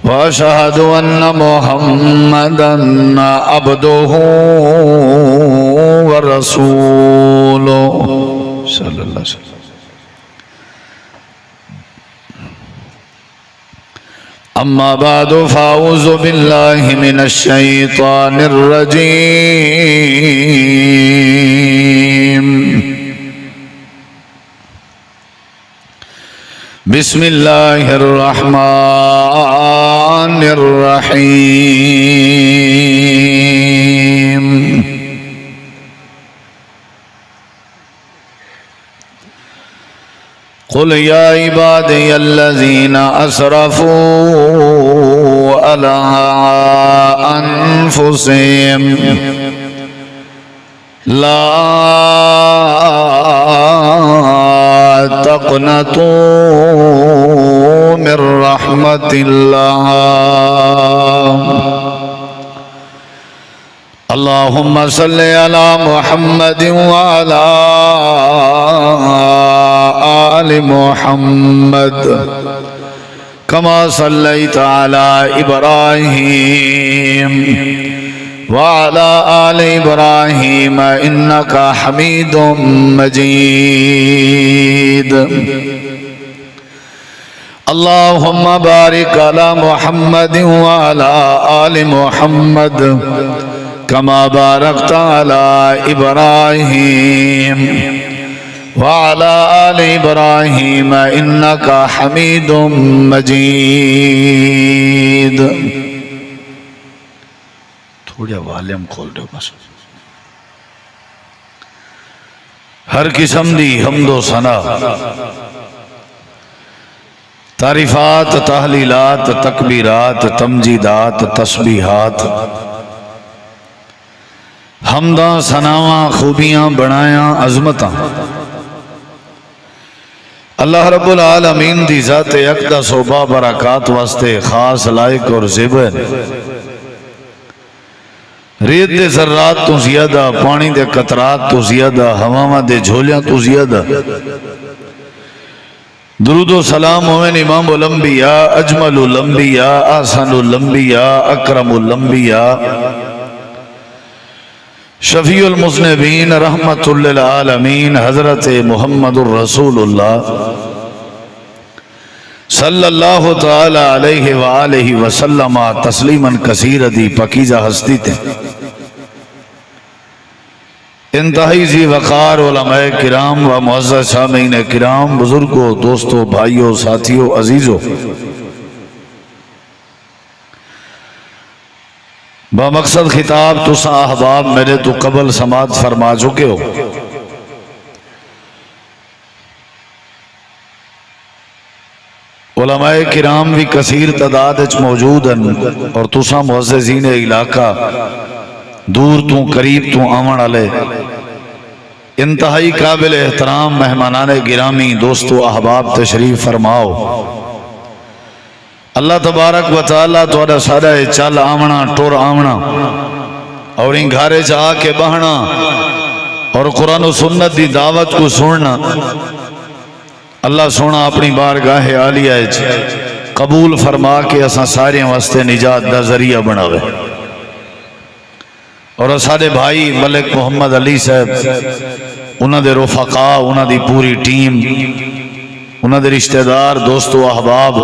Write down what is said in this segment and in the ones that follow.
وأشهد أن محمدًا عبده ورسوله صلى الله عليه وسلم. أما بعد فأعوذ بالله من الشيطان الرجيم. بسم الله الرحمن الرحيم. قل يا عبادي الذين أسرفوا على أنفسهم لا تقنطوا من رحمة الله. اللهم صل على محمد وعلى آل محمد كما صليت على إبراهيم وعلى آل إبراهيم إنك حميد مجيد. اللهم بارك على محمد وعلى آل محمد كما باركت على إبراهيم وعلى آل إبراهيم إنك حميد مجيد. تھوڑا والیم کھول دو بس. ہر قسم دی حمد و ثنا، تعریفات، تحلیلات، تکبیرات، تمجیدات، تسبیحات، حمداں، ثناواں، خوبیاں، بڑایاں، عظمتاں اللہ رب العالمین دی ذات اقدس و بابرکات واسطے خاص لائق اور زیبر. ریت دے ذرات تو زیادہ، پانی دے قطرات تو زیادہ، ہواواں دے جھولیاں تو زیادہ درود و سلام ہوئے امام الانبیاء، اجمل الانبیاء، احسن الانبیاء، اکرم الانبیاء، شفیع المذنبین، رحمت للعالمین، حضرت محمد الرسول اللہ صلی اللہ تعالی علیہ وآلہ وسلم تسلیما کثیر دی پاکیزہ ہستی تھے. انتہائی ذی وقار علماء کرام و معزز سامعین کرام، بزرگوں، دوستوں، بھائیوں، ساتھیوں، عزیزوں، بمقصد خطاب تسا احباب میرے تو قبل سماعت فرما چکے ہو. علماء کرام بھی کثیر تعداد موجود ہیں اور تسا معززین علاقہ دور تو قریب تو آمن علیہ انتہائی قابل احترام مہمانان گرامی، دوستو، احباب تشریف فرماؤ. اللہ تبارک و تعالیٰ توڑا سارا چل آمنا، ٹور آمنا اور ان گھارے جا کے بہنا اور قرآن و سنت دی دعوت کو سننا اللہ سونا اپنی بارگاہ عالیہ قبول فرما کے اساں سارے واسطے نجات دا ذریعہ بناوے. اور سارے بھائی ملک محمد علی صاحب، انہاں دے رفقاء، انہاں دی پوری ٹیم، انہاں دے رشتہ دار، دوستو، احباب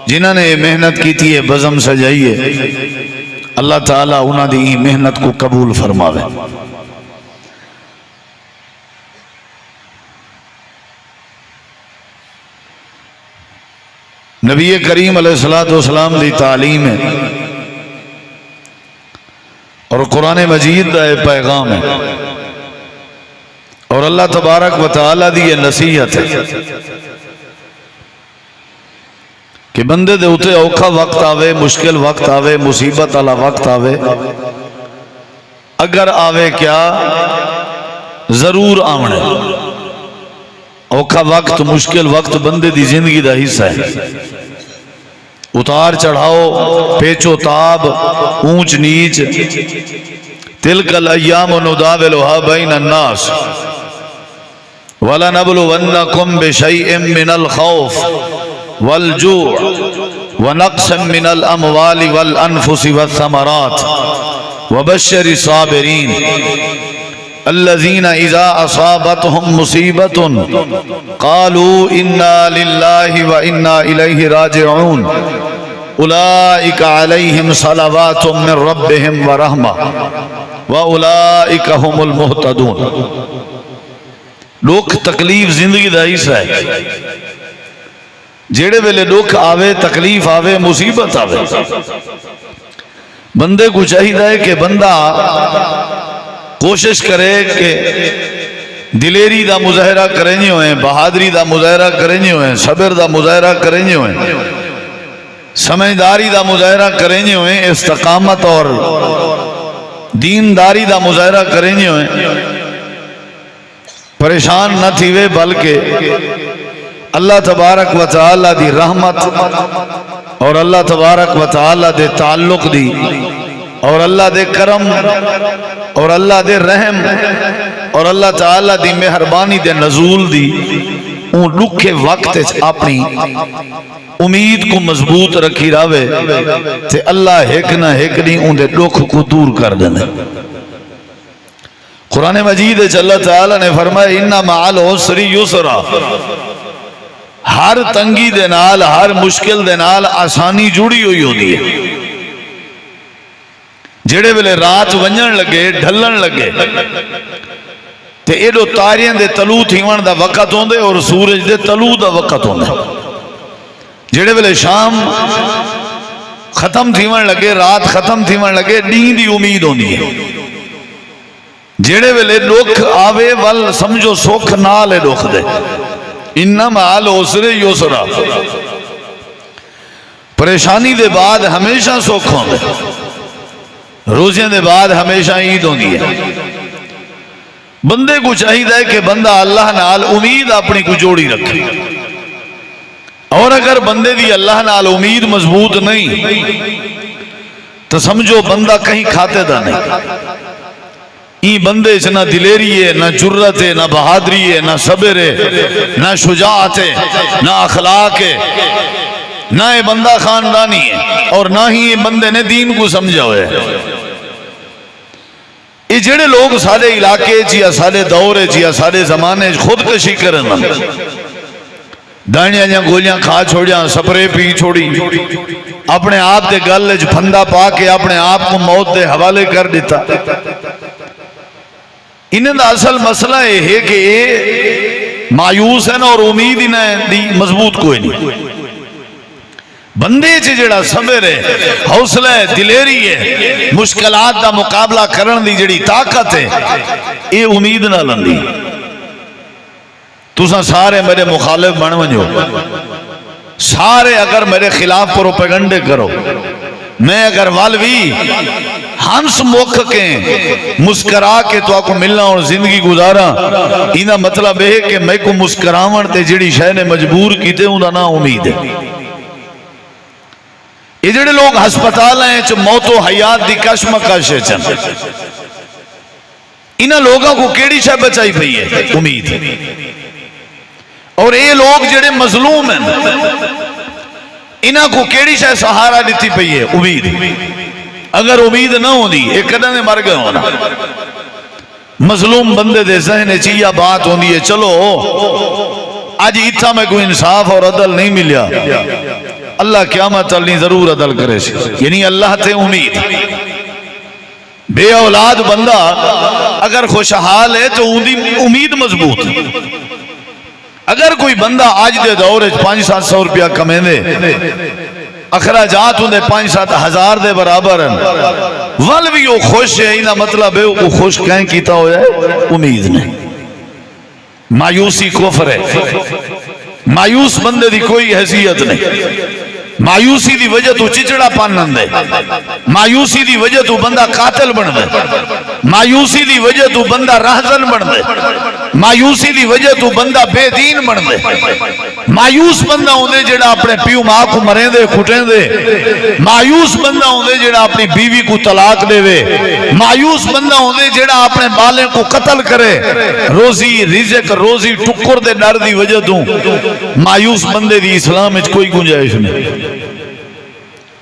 جنہاں نے محنت کی تھی بزم سجائیے، اللہ تعالیٰ انہاں دی محنت کو قبول فرماوے. نبی کریم علیہ السلام دی تعلیم ہے اور قرآن مجید دا پیغام ہے اور اللہ تبارک و تعالیٰ دی یہ نصیحت ہے کہ بندے دے اتے اوکھا وقت آوے، مشکل وقت آوے، مصیبت والا وقت آوے، اگر آوے کیا ضرور آمنے. اوکھا وقت، مشکل وقت بندے دی زندگی دا حصہ ہے. اتار چڑھاؤ، پیچو تاب، اونچ نیچ، تلک الایام نداولها بین الناس وَلَنَبْلُوَنَّكُمْ بِشَيْءٍ مِّنَ الْخَوْفِ وَالْجُوعِ ونقصا من الاموال والانفس والثمرات وبشر الصابرين الذين اذا اصابتهم مصيبة قالوا انا لله وانا اليه راجعون اولئك عليهم صلوات من ربهم ورحمة واولئك هم المهتدون. دکھ تکلیف زندگی دا حصہ ہے. جیڑے ویلے دکھ آوے، تکلیف آوے، مصیبت آوے، بندے کو چاہیے کہ بندہ کوشش کرے کہ دلیری دا مظاہرہ کریں ہوئے، بہادری دا مظاہرہ کریں ہوئے، صبر دا مظاہرہ کریں ہوئے، سمجھداری دا مظاہرہ کریں ہوئے، استقامت اور دینداری دا مظاہرہ کریں ہوئے، پریشان نہ تھیوے بلکہ اللہ تبارک و تعالی دی رحمت اور اللہ تبارک و تعالی دے تعلق دی اور اللہ دے کرم اور اللہ دے رحم اور اللہ تعالی دی مہربانی دے نزول دی ان لکھے وقت اپنی امید کو مضبوط رکھی راوے تے اللہ ایک نہ ایک نہیں ان دے دکھ کو دور کر دینے. قرآن مجید اللہ تعالیٰ نے فرمایا اِنَّ مَعَ الْعُسْرِ يُسْرًا، ہر تنگی دے نال، ہر مشکل دے نال آسانی جڑی ہوئی ہوتی ہے. جڑے ویلے رات ونجن لگے، ڈھلن لگے تے ایڈو تاریاں دے تلو تھیون دا وقت ہوندے اور سورج دے تلو دا وقت ہوندے. جڑے ویلے شام ختم تھیون لگے، رات ختم تھیون لگے، دین دی امید ہوندی ہے. جیڑے ویلے دکھ آوے ول سمجھو سکھ نالے دکھ دے. اِنَّ مَعَ الْعُسْرِ يُسْرًا، پریشانی دے بعد ہمیشہ سکھ ہوندے، روزیں دے بعد ہمیشہ عید ہوندی ہے. بندے کو چاہیے کہ بندہ اللہ نال امید اپنی کو جوڑی رکھے، اور اگر بندے دی اللہ نال امید مضبوط نہیں تو سمجھو بندہ کہیں کھاتے دا نہیں. این بندے سے نہ دلیری ہے، نہ جرت ہے، نہ بہادری ہے، نہ صبر ہے، نہ شجاعت ہے، نہ اخلاق ہے، نہ یہ بندہ خاندانی ہے، اور نہ ہی یہ بندے نے دین کو سمجھا ہوئے. یہ جڑے لوگ سارے علاقے یا سارے دور یا سارے زمانے خودکشی کرنا، دانیاں یا گولیاں کھا چھوڑیاں، سپرے پی چھوڑی، اپنے آپ دے گل وچ پھندا پا کے اپنے آپ کو موت دے حوالے کر دیتا. انہیں دا اصل مسئلہ یہ ہے کہ یہ مایوس ہے نا، اور امید انہیں دی مضبوط کوئی نہیں. بندے چے جڑا صبر ہے، حوصلہ ہے، دلیری ہے، مشکلات دا مقابلہ کرن دی جڑی طاقت ہے، یہ امید نہ لندی. تُساں سارے میرے مخالف بن ونجو، سارے اگر میرے خلاف پروپیگنڈے کرو، میں اگر والوی ہنس موکھ کے مسکرا کے تو آپ کو ملنا اور زندگی گزارا، اینا مطلب ہے کہ میں کو مسکراون تے جڑی شے نے مجبور کیتے ہوں دا نا امید ہے. یہ جڑے لوگ ہسپتال ہیں چو موت و حیات دی کشمکش ہے چند، اینا لوگوں کو کیڑی شے بچائی پئی ہے؟ امید. اور یہ لوگ جڑے مظلوم ہیں انہاں کو کیڑی شے سہارا دیتی پئی ہے؟ امید. اگر امید نہ ہوندی ایک قدم میں مر گئے ہونا. مظلوم بندے دے ذہن چیا بات ہوندی ہے، چلو آج اتھا میں کوئی انصاف اور عدل نہیں ملیا، اللہ قیامت علی ضرور عدل کرے سی. یعنی اللہ تے امید. بے اولاد بندہ اگر خوشحال ہے تو امید مضبوط. اگر کوئی بندہ آج دے دور 500-700 روپیہ کمیں دے، اخراجات ہوں دے 5-7 ہزار دے برابر ہیں، ول بھی وہ خوش ہے، انہا مطلب ہے وہ خوش کہیں کیتا ہو جائے؟ امید نہیں. مایوسی کفر ہے. مایوس بندے دی کوئی حیثیت نہیں. مایوسی دی وجہ تو چچڑا پانن دے، مایوسی دی وجہ تو بندہ قاتل بن دے، مایوسی دی وجہ تو بندہ راہزن بن دے، مایوسی دی وجہ تو بندہ بے دین بن دے. مایوس بندہ ہوندے جڑا اپنے پیو ماں کو مریں دے کھٹیں دے. مایوس بندہ ہوندے جڑا اپنی بیوی کو طلاق دے وے. مایوس بندہ ہوندے جڑا اپنے بالیں کو قتل کرے. روزی رزق روزی ٹکر دے ڈر دی وجہ تو مایوس بندے دی اسلام وچ کوئی گنجائش نہیں.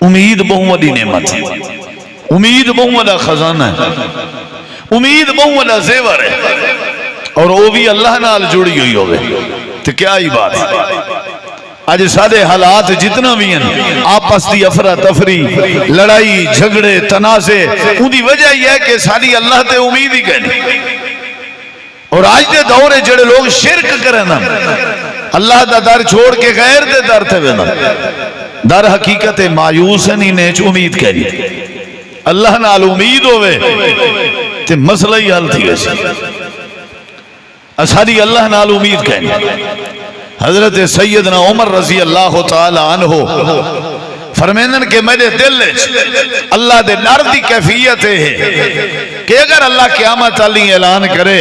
امید بہت وڈی نعمت ہے، امید بہت وڈا خزانہ ہے، امید بہت وڈا زیور ہے، اور وہ بھی اللہ نال جڑی ہوئی ہوئے تو کیا ہی بات ہے۔ آج سارے حالات جتنا بھی ہیں آپس دی افراتفری، لڑائی جھگڑے تنازع، ان دی وجہ یہ ہے کہ ساری اللہ تے امید ہی کہنی۔ اور آج دے دورے جڑے لوگ شرک کریں اللہ دا در چھوڑ کے غیر دے در تے وینا، در حقیقت مایوس نہیں نیچ امید کہنی۔ اللہ نال امید ہوئے تے مسئلہ ہی حل تھی ویسے، اساری اللہ نال امید کہنی۔ حضرت سیدنا عمر رضی اللہ تعالی عنہ فرمیندن کہ میرے دل اللہ دے ڈر دی کیفیت ہے کہ اگر اللہ قیامت علی اعلان کرے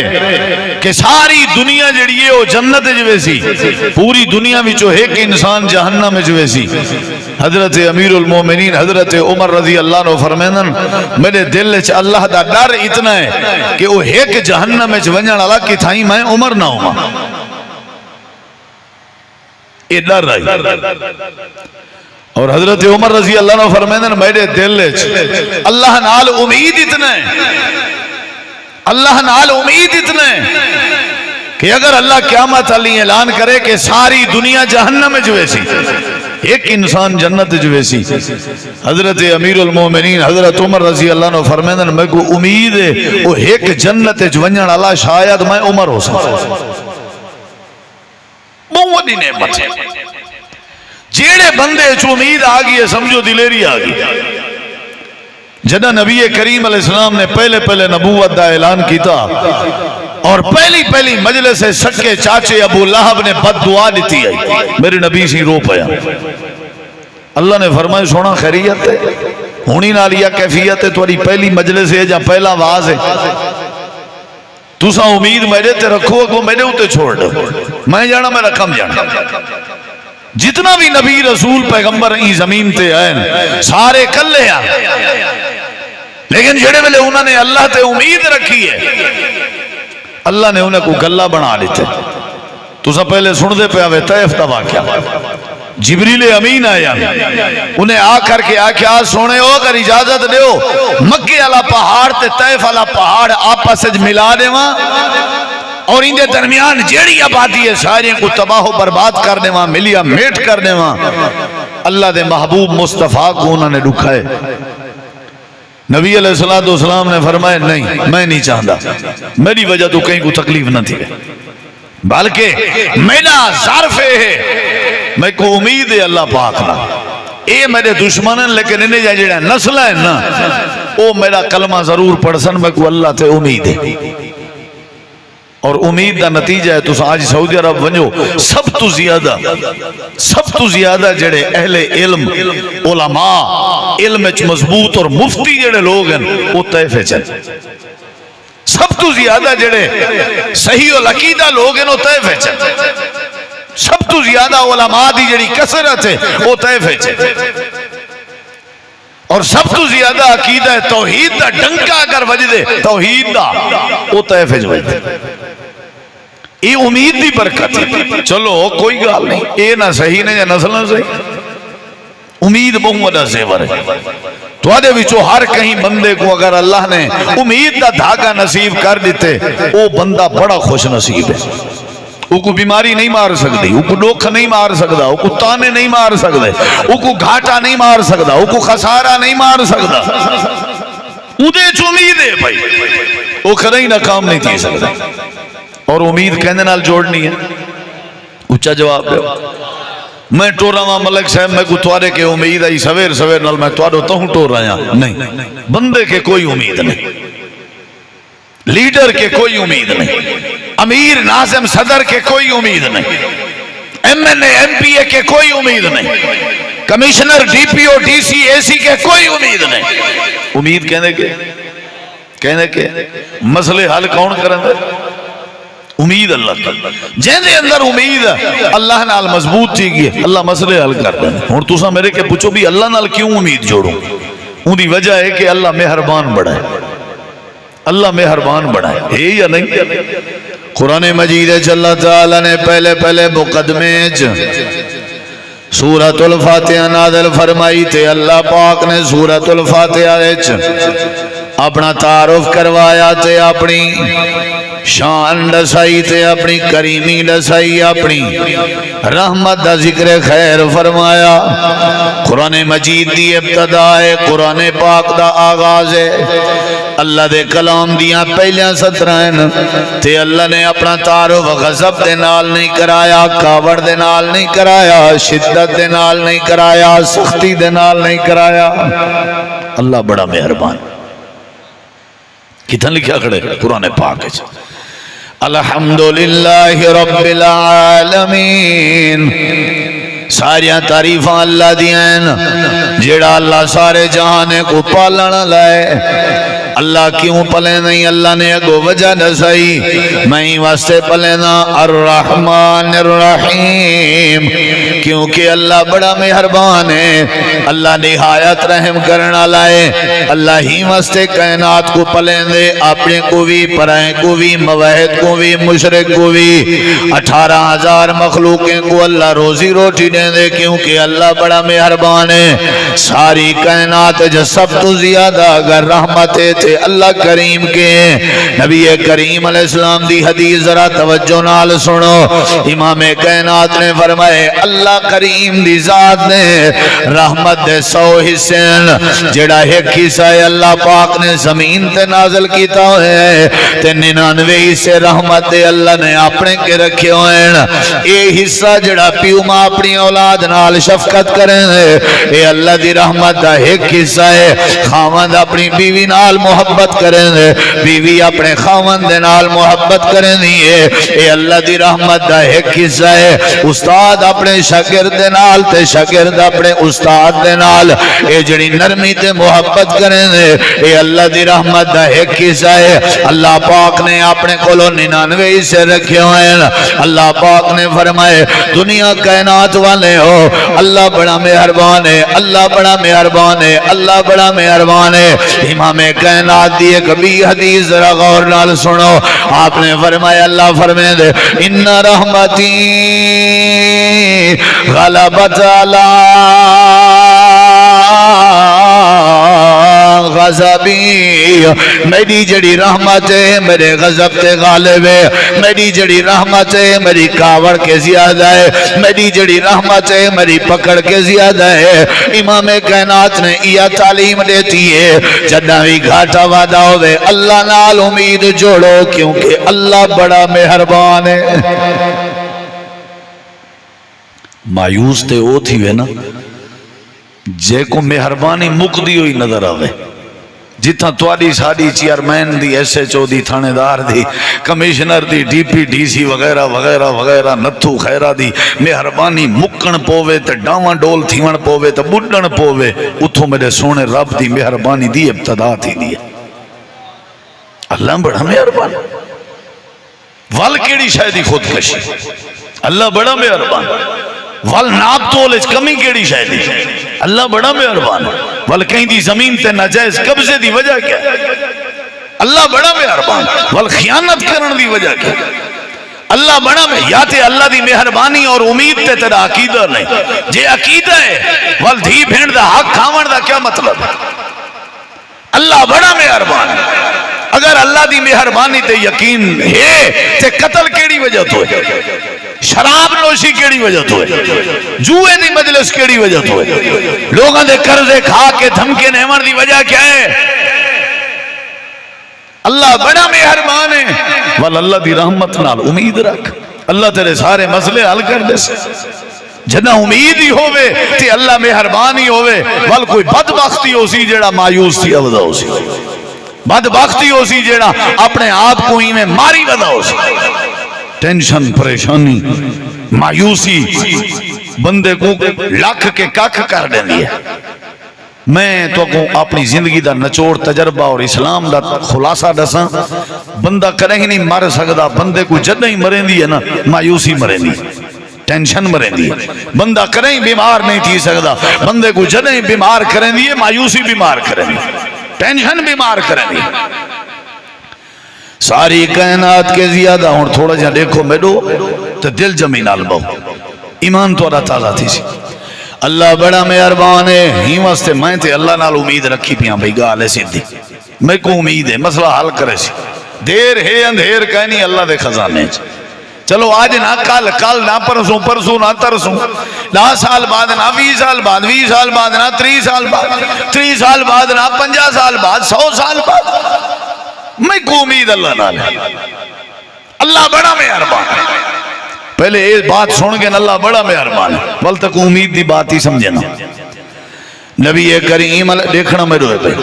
کہ ساری دنیا جڑی ہے وہ جنت جوے سی، پوری دنیا وچوں ایک انسان جہنم جوے سی، حضرت امیر المومنین حضرت عمر رضی اللہ عنہ فرمیندن میرے دل اللہ دا ڈر اتنا ہے کہ وہ ایک جہنم وچ ونجن والا کہ تھائی میں عمر نہ ہوں، یہ ڈر رہی۔ اور حضرت عمر رضی اللہ عنہ فرمائیں میرے دل اللہ نال امید اتنا ہے، اللہ نال امید اتنا ہے کہ اگر اللہ قیامت علی اعلان کرے کہ ساری دنیا جہنم جوے سی، ایک انسان جنت جوے سی، حضرت امیر المومنین حضرت عمر رضی اللہ عنہ فرمائیں میں کو امید ہے وہ ایک جنت جونجن اللہ شاید میں عمر ہو سکتا۔ بہت ہی نعمت ہے، جیڑے بندے چو امید آگئی ہے سمجھو دلیری آگئی۔ جنہ نبی کریم علیہ السلام نے پہلے نبوت دا اعلان کیتا اور پہلی مجلس سے سکے چاچے ابو لہب نے بد دعا دیتی آئی، میرے نبی سی رو پیا۔ اللہ نے فرمایا سونا خیریت ہے ہونی نالیا کیفیت ہے تھوڑی پہلی مجلس ہے جہاں پہلا آواز ہے، تُسا امید میرے تے رکھو کہ میرے ہوتے چھوڑ دو، میں جانا میں رکھم جانا۔ جتنا بھی نبی رسول پیغمبر ای زمین تے آئے سارے کلے آئے، لیکن جڑے ملے انہوں نے اللہ تے امید رکھی ہے، اللہ نے انہیں کو گلہ بنا لیتے۔ تُسا پہلے سن دے پہ آوے طیف دا واقعہ، جبریل امین آیا انہیں آ کر کے آکھیا سونے ہو اگر اجازت دیو مکے والا پہاڑ تے طیف والا پہاڑ آپس وچ ملا دیواں اور ان دے درمیان جیڑی آبادی ہے سارے کو تباہ و برباد کر دیواں، ملیا میٹ کر دیواں۔ اللہ دے محبوب مصطفیٰ کو انہوں نے رکھائے۔ نبی علیہ السلام نے فرمایا نہیں میں نہیں چاہتا، میری وجہ تو کہیں کو تکلیف نہ تھی، بلکہ میرا ظرف ہے میں کو امید ہے اللہ پاک نہ، اے میرے دشمن ہیں لیکن انہیں جڑا نسل ہے نا او میرا کلمہ ضرور پڑھ سن، میں کو اللہ تے امید ہے۔ اور امید دا نتیجہ ہے تو آج سعودی عرب ونجو سب تو زیادہ جڑے اہل علم علماء علم مضبوط اور مفتی جڑے لوگ ہیں وہ طیف چل، سب تو زیادہ جڑے صحیح العقیدہ لوگ ہیں وہ طیف چل، سب تو زیادہ علماء دی جڑی کثرت ہے وہ طیف چل، اور سب تو زیادہ عقیدہ توحید دا ڈنکا اگر وجدے توحید دا وہ طیف وجدے۔ یہ امید دی برکت ہے، چلو کوئی گال نہیں، اے نہ صحیح نے یا نسل نہ صحیح، امید بہت بڑا زیور ہے۔ تو آدھے وچو ہر کہیں بندے کو اگر اللہ نے امید دا دھاگا نصیب کر دیتے وہ بندہ بڑا خوش نصیب ہے۔ وہ کو بیماری نہیں مار سکتی، وہ کو دکھ نہیں مار سکتا، وہ کو تانے نہیں مار سکتے، وہ کو گھاٹا نہیں مار سکتا، وہ کو خسارہ نہیں مار سکتا، ادھے چو امید ہے بھائی، وہ کھرہی ناکام نہیں تھی سکتا۔ اور امید کہنے نال جوڑنی ہے، اچھا جواب دے میں ٹور رہا ملک صاحب میں کو توارے کے امید آئی سویر نال میں توارو تو ہوں ٹور رہا نہیں، بندے کے کوئی امید نہیں، لیڈر کے کوئی امید نہیں، امیر ناظم صدر کے کوئی امید نہیں، M N A M P A کے کوئی امید نہیں، commissioner D P O D C A C کے کوئی امید نہیں۔ امید کہنے کے مسئلے حل کون کریں دے؟ امید اللہ کا، جن دے اندر امید اللہ نال مضبوط تھی گئی اللہ مسئلے حل کر دیں۔ اور تُسا میرے کے پوچھو بھی اللہ نال کیوں امید جوڑوں؟ ان دی وجہ ہے کہ اللہ مہربان بڑا ہے، اللہ مہربان بڑا ہے یا نہیں؟ قرآن مجید جل تعالیٰ نے پہلے مقدمے سورۃ الفاتحہ نازل فرمائی تے اللہ پاک نے سورۃ الفاتحہ وچ اپنا تعارف کروایا تے اپنی شان دسائی تے اپنی کریمی دسائی اپنی رحمت دا ذکر خیر فرمایا قرآن مجید دی ابتدا ہے قرآن پاک دا آغاز ہے اللہ دے کلام دیاں پہلیاں سطرائن تے اللہ نے اپنا تعارف غضب دے نال نہیں کرایا کاوڑ دے نال نہیں کرایا شدت دے نال نہیں کرایا سختی دے نال نہیں کرایا اللہ بڑا مہربان کتنا لکھا کھڑے قرآن پاک ہے الحمدللہ رب العالمین ساریاں تعریفاں اللہ دیاں جیڑا اللہ سارے جہانے کو پالنا لائے اللہ کیوں پلے نہیں اللہ نے اگو وجہ دسائی میں ہی واسطے پلے نا الرحمن الرحیم کیونکہ اللہ بڑا مہربان ہے اللہ نہایت رحم کرنا لائے اللہ ہی واسطے کائنات کو پلے دے اپنے کو بھی پرائیں کو بھی موحد کو بھی مشرک کو بھی 18,000 مخلوقیں کو اللہ روزی روٹی دے دے کیونکہ اللہ بڑا مہربان ہے ساری کائنات جو سب تو زیادہ اگر رحمت ہے تے اللہ کریم کے نبی کریم علیہ السلام دی حدیث ذرا توجہ نال سنو امام کائنات نے فرمائے اللہ کریم دی ذات نے رحمت دے 100 حصین جڑا ایک حصہ ہے اللہ پاک نے زمین تے نازل کیتا ہے تے 99 حصے رحمت دے اللہ نے اپنے کے رکھے ہوئے اے حصہ جڑا پیو ماں اپنی اولاد نال شفقت کریں اے اللہ دی رحمت دا ایک حصہ ہے خاوند اپنی بیوی نال محبت کریں بیوی اپنے خاوند دے نال محبت کریں اے اللہ دی رحمت دا ایک حصہ ہے استاد اپنے شاگرد دے نال تے شاگرد اپنے استاد دے نال اے جڑی نرمی تے محبت کریں اے اللہ دی رحمت دا ایک حصہ ہے اللہ پاک نے اپنے کولو 99 حصے رکھے ہوئے اللہ پاک نے فرمائے دنیا کائنات والے ہو اللہ بڑا مہربان ہے اللہ بڑا مہربان ہے اللہ بڑا مہربان ہے امام کائنات دی ایک بھی حدیث ذرا غور نال سنو آپ نے فرمایا اللہ فرمائے دے ان رحمتی غلبت علی غضبی میری جڑی رحمت ہے میرے غضب تے غالب ہے میری جڑی رحمت ہے میری کاوڑ کے زیادہ ہے میری جڑی رحمت ہے میری پکڑ کے زیادہ ہے امام کائنات نے یہ تعلیم دیتی ہے جدہ بھی گھاٹا وعدہ ہوئے اللہ نال امید جوڑو کیونکہ اللہ بڑا مہربان ہے مایوس تے او تھی وے نا جے کو مہربانی مک دی ہوئی نظر آوے جتنا تواری ساڑی چیئرمین دی ایس ایچ او دی تھانے دار دی کمیشنر دی ڈی پی ڈی سی وغیرہ وغیرہ وغیرہ نتھو خیرہ دی مہربانی مکن پووے تے ڈاوان ڈول تھیون پووے تے بڑھن پووے اتھو میرے سونے رب دی مہربانی دی ابتدا تھی دی اللہ بڑا مہربان وال کیڑی شاید خودکشی اللہ بڑا مہربان وال ناب تولج کمی کیڑی شاید اللہ بڑا مہربان وال کہیں دی زمین تے ناجائز قبضے دی وجہ کیا اللہ بڑا مہربان وال خیانت کرن دی وجہ کیا اللہ بڑا میں یا تے اللہ دی مہربانی اور امید تے تیرا عقیدہ نہیں جے عقیدہ ہے وال دھی بھینڈ دا حق کھاون دا کیا مطلب ہے اللہ بڑا مہربان اگر اللہ دی مہربانی تے یقین ہے تے قتل کیڑی وجہ تو ہے شراب نوشی کیڑی وجہ تو ہے جوئے دی مجلس کیڑی وجہ تو ہے لوگاں دے قرضے کھا کے دھمکے نیمن دی وجہ کیا ہے اللہ بڑا مہربان ہے وال اللہ دی رحمت نال امید رکھ اللہ تیرے سارے مسئلے حل کر دے سے جنہ امید ہی ہوئے تے اللہ مہربان ہی ہوئے وال کوئی بدبختی ہو سی جیڑا مایوس تھی ودا ہو سی بدبختی ہو سی جیڑا اپنے آپ کو ہی میں ماری ودا ہو سی ٹینشن پریشانی مایوسی بندے کو لکھ کے ککھ کر دیں دی ہے میں تو کو اپنی زندگی دا نچوڑ تجربہ اور اسلام دا خلاصہ دساں بندہ کریں ہی نہیں مر سکتا بندے کو جدہ ہی مریں دی ہے نا مایوسی مریں دی ٹینشن مریں دی بندہ کریں بیمار نہیں تھی سکتا بندے کو جدہ ہی بیمار کریں دی مایوسی بیمار کریں دی ٹینشن بیمار کریں دی ساری کائنات کے زیادہ ہوں تھوڑا جا دیکھو میڈو تو دل جمین آل بہو ایمان تو تازہ تھی سی اللہ بڑا مہربان ہے ہی واسطے میں تے اللہ نال امید رکھی پیاں بھئی گال ہے سیدھی میں کو امید ہے مسئلہ حل کرے سی دیر ہے اندھیر کہنی اللہ دے خزانے چلو آج نہ کل نہ پرسوں نہ ترسوں 10 سال بعد نہ 20 سال بعد 20 سال بعد نہ 30 سال بعد 30 سال بعد نہ 50 سال بعد 100 سال بعد میں کو امید اللہ نال اللہ بڑا مہربان ہے پہلے یہ بات سن کے اللہ بڑا مہربان ہے بل تک امید دی بات ہی سمجھنا نبی کریم دیکھنا میں روئے پہ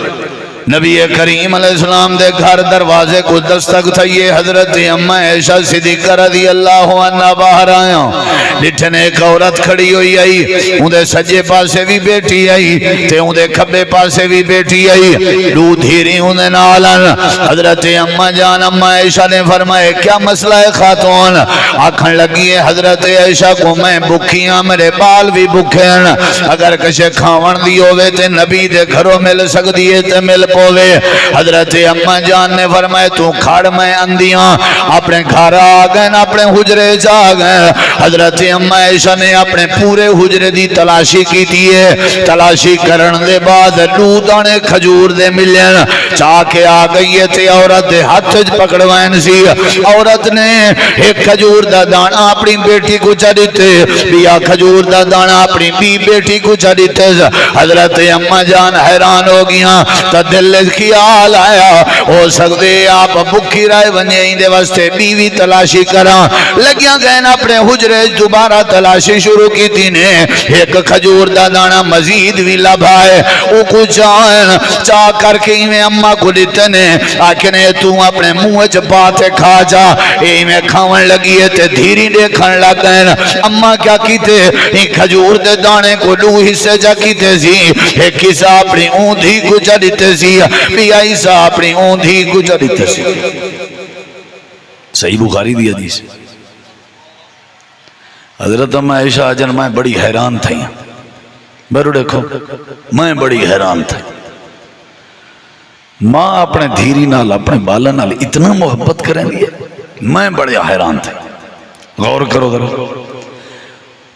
نبی کریم علیہ السلام دے گھر دروازے کو دستک تھا یہ حضرت اما عائشہ صدیقہ رضی اللہ عنہ باہر آیا لٹھنے ایک عورت کھڑی ہوئی آئی اندھے سجے پاسے بھی بیٹھی آئی تے اندھے کھبے پاسے بھی بیٹھی آئی دو دھیری اندھے نالن حضرت اما جان اما عائشہ نے فرمائے کیا مسئلہ ہے خاتون آکھن لگی ہے حضرت عائشہ کو میں بکھیاں میرے بال بھی بکھین اگر کشے کھاون دی ہوئے تے نبی دے گھروں مل سکتی ہے تے مل پوے حضرت اما جان نے فرمائے تو کھاڑ میں اندیاں اپنے گھر آگئے اپنے حجرے جاگئے حضرت اما عائشہ نے اپنے پورے حجرے دی تلاشی کی دیئے تلاشی کرن دے بعد دودانے کھجور دے ملین چاہ کے آگئیے تھے عورت دے ہاتھ پکڑوائن سی عورت نے ایک کھجور دا دانا اپنی بیٹی کو چڑھتے بیا کھجور دا دانا اپنی بیٹی کو چڑھتے حضرت اما جان حیران ہو گیا تا دل خیال آیا ہو سکتے آپ بکھی رائے بنے اندے واسطے بیوی تلاشی کرا لگیاں گئے اپنے حجرے دوبارہ تلاشی شروع کی تھی نے ایک کھجور دا دانا مزید بھی لبھائے او کو چاہ کر کے میں اممہ کو دیتے نے آکھنے تو اپنے منہ چپاتے کھا جا میں کھاون لگی ہے تے دھیری دیکھن لگ گئے اممہ کیا کیتے ان کھجور دے دانے کو دو حصے جا کیتے سی ایک حصہ اپنی اوندھی کو جا دیتے سی بھی عیسیٰ اپنی اوندھی گزرتے سی صحیح بخاری دی حدیث حضرت اما عائشہ اجن میں بڑی حیران تھا برو دیکھو میں بڑی حیران تھا ماں اپنے دھیری نال اپنے بالا نال اتنا محبت کریں گے میں بڑے حیران تھا غور کرو ذرا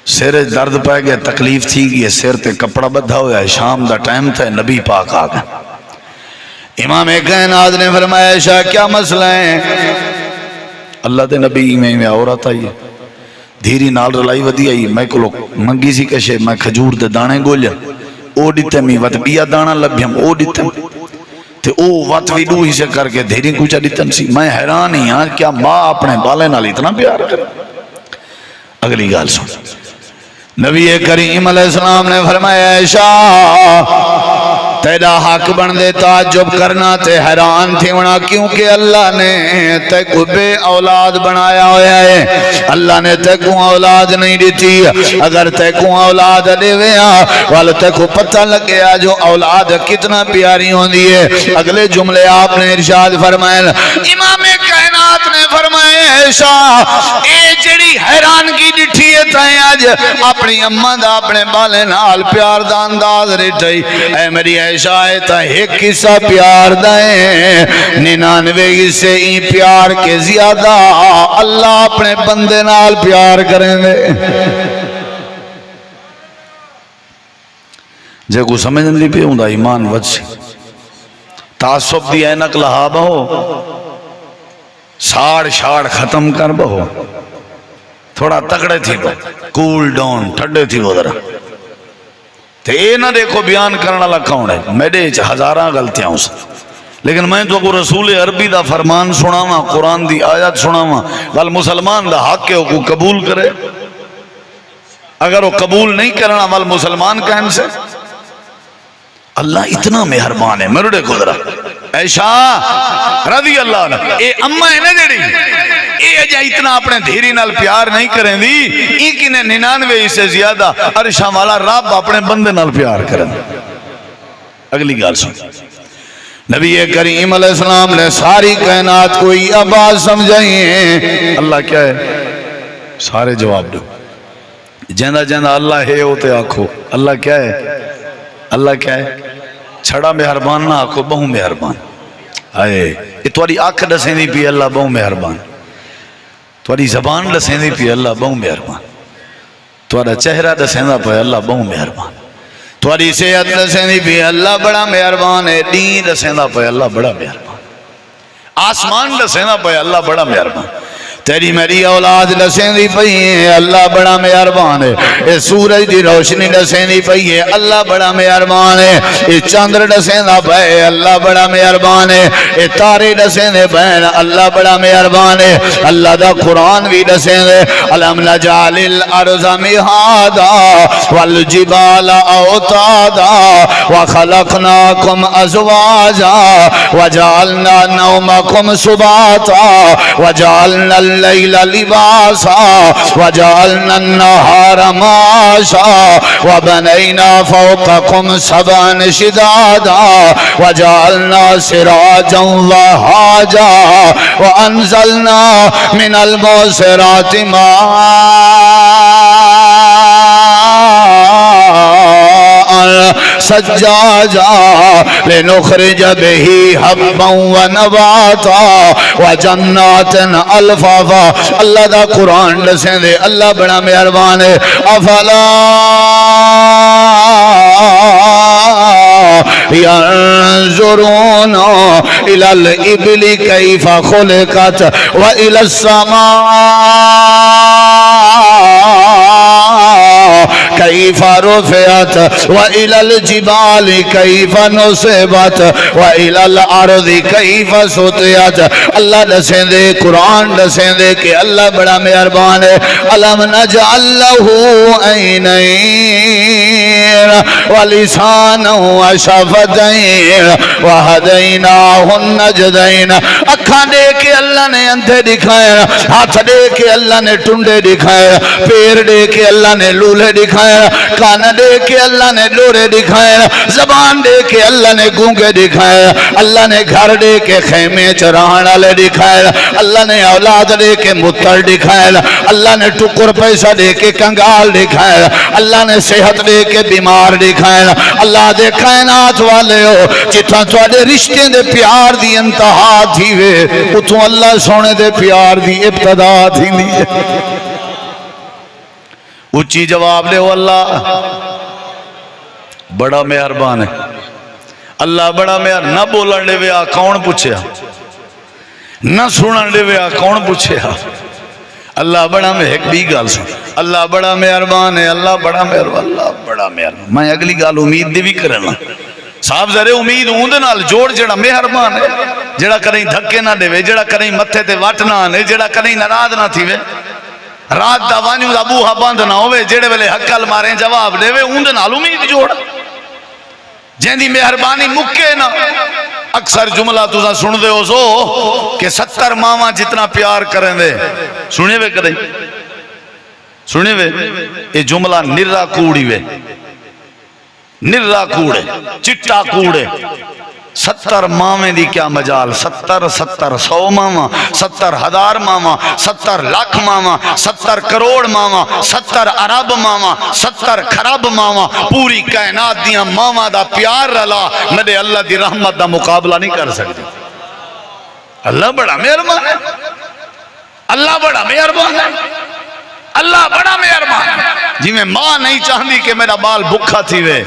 سر درد پہ گیا تکلیف تھی گئی سر تے کپڑا بدھا ہویا ہے شام دا ٹائم تھا نبی پاک آگا امام کائنات نے فرمایا عائشہ کیا مسئلہ ہے اللہ دے نبی میں عورت آئی دھیری نال رلائی ودی آئی میں کو منگی سی کشے میں کھجور دے دانے گولیا او دیتے میں وط بیا دانا لبھیم او دیتے تے او وط ویڈو ہی سے کر کے دھیری کچھا دیتن سی میں حیران ہی ہاں کیا ماں اپنے بالے نال اتنا پیار کر اگلی گال سن نبی کریم علیہ السلام نے فرمایا عائشہ تیرا حق بن دے تعجب کرنا تے حیران تھی ونا کیونکہ اللہ نے تے کو بے اولاد بنایا ہویا ہے اللہ نے تے کو اولاد نہیں دیتی اگر تے کو اولاد دے ویا وال تے کو پتہ لگ گیا جو اولاد کتنا پیاری ہوندی ہے اگلے جملے آپ نے ارشاد فرمائے امام کائنات نے فرمائے عائشہ اے جڑی حیرانگی ڈٹھی ہے تائیں آج اپنی اماں دا اپنے بالے نال پیار دا انداز رٹھائی اے میری عائشہ ہے تا ایک قصہ پیار دائیں 99 سے ہی پیار کے زیادہ اللہ اپنے بندے نال پیار کریں دے جے کو سمجھن دی پہ ہوں دا ایمان وچ سی تعصب دی اینک لہا بہو ساڑ شاڑ ختم کر بہو تھوڑا تکڑے تھی بہو کول ڈاؤن ٹھڈے تھی وہ ذرا تے اے نہ دیکھو بیان کرنا لکھا ہونے میڈے ہزاراں غلطیاں ہوں لیکن میں تو کو رسول عربی دا فرمان سناواں قرآن دی آیت سناواں وال مسلمان دا حق ہے کو قبول کرے اگر وہ قبول نہیں کرنا وال مسلمان کہن سے اللہ اتنا مہربان ہے مرڑے کو ذرا عائشہ رضی اللہ عنہ اے اممہ ہے نا جڑی اے اجا اتنا اپنے دھیری نال پیار نہیں کریں دی ایک انہیں 99 سے زیادہ عرشہ والا رب اپنے بندے نال پیار کریں اگلی گال سن نبی کریم علیہ السلام نے ساری کائنات کو یہ آواز سمجھائی ہیں اللہ کیا ہے سارے جواب دو جندہ جندہ اللہ ہے ہوتے آنکھو اللہ کیا ہے اللہ کیا ہے چھڑا مہربان نہ آنکھو بہو مہربان آئے یہ تواری آنکھ دسیں دی پی اللہ بہو مہربان تواری زبان دسیں دی پی اللہ بہو مہربان تھوڑا چہرہ دسیندا پہ اللہ بہت مہربان، تھوڑی صحت دسیندی پی اللہ بڑا مہربان ہے، دین دسیندا پہ اللہ بڑا مہربان، آسمان دسیندا پہ اللہ بڑا مہربان، تیری میری اولاد دسیندی پئی ہے اللہ بڑا مہربان ہے، اے سورج دی روشنی دسیندی پئی ہے اللہ بڑا مہربان ہے، اے چاندر دسیندا پئے اللہ بڑا مہربان ہے، اے تارے دسیندے پئے اللہ بڑا مہربان ہے، اللہ دا قرآن بھی دسیندے الم نجعل الارض مہادا والجبال اوتادا وخلقناکم ازواجا وجعلنا نومکم سباتا وجعلنا الليل لباسا وجعلنا النهار معاشا وبنينا فوقكم سبعا شدادا وجعلنا سراجا وهاجا وأنزلنا من المعصرات ماء سجاجا لنخرج به حبا ونباتا وجنات الفافا، اللہ دا قرآن لسیں دے اللہ بڑا مہربان ہے، افلا ينظرون إلى الإبل كيف خلقت وإلى السماء كيف رفعت وإلى الجبال كيف نصبت وإلى الأرض كيف سطحت، اللہ دسیں دے قرآن دسیں دے کہ اللہ بڑا مہربان ہے، ألم نجعل له عينين ولسانا وشفتين وهديناه النجدين، اکھاں دے کے اللہ نے اندھے دکھائے، ہاتھ دے کے اللہ نے ٹنڈے دکھائے، پیر دے کے اللہ نے لولے دکھائے، کان دے کے اللہ نے لورے دکھائے، زبان دے کے اللہ نے گونگے دکھائے، اللہ نے گھر دے کے خیمے چراہن والے دکھائے، اللہ نے اولاد دے کے متر دکھائے، اللہ نے ٹکر پیسہ دے کے کنگال دکھائے، اللہ نے صحت دے کے بیمار دکھائے، اللہ دے کائنات والے ہو جتنا تواڈے رشتے دے پیار دی انتہا تھی وے اتوں اللہ سونے دے پیار دی ابتدا تھی نہیں ہے، اچھی جواب دے ہو اللہ بڑا مہربان ہے، اللہ بڑا مہربان، نہ بولن دے ویا کون پوچھیا، نہ سنن دے ویا کون پوچھیا، اللہ بڑا میں ایک بھی گال سن، اللہ بڑا مہربان ہے، اللہ بڑا مہربان، اللہ بڑا مہربان، میں اگلی گال امید دی بھی کرنا صاحب ذرے امید ہوندے نال جوڑ جڑا مہربان ہے، جڑا کریں دھکے نہ دے وے، جڑا کریں متھے تے وٹ نہ آنے، جڑا کریں ناراض نہ تھی وے، رات دا وانیو دا بوہا بند نہ ہوئے، جڑے ویلے حقل ماریں جواب دے وے، ہوندے نال امید جوڑ جیندی مہربانی مکے نہ۔ اکثر جملہ تُسا سن دے ہو سو کہ 70 ماما جتنا پیار کریں دے، سنے وے کریں سنے وے یہ جملہ نرہ کوڑی وے، نرہ کوڑے چٹا کوڑے، 70 مامے دی کیا مجال، 70 100 ماما، 70,000 ماما، 70 لاکھ ماما، 70 کروڑ ماما، 70 ارب ماما، 70 خراب ماما، پوری کائنات دیاں ماما دا پیار رلا میرے اللہ دی رحمت دا مقابلہ نہیں کر سکتے، اللہ بڑا مہربان ہے، اللہ بڑا مہربان ہے، اللہ بڑا مہربان ہے، جی میں ماں نہیں چاہتی کہ میرا بال بکھا تھی وے،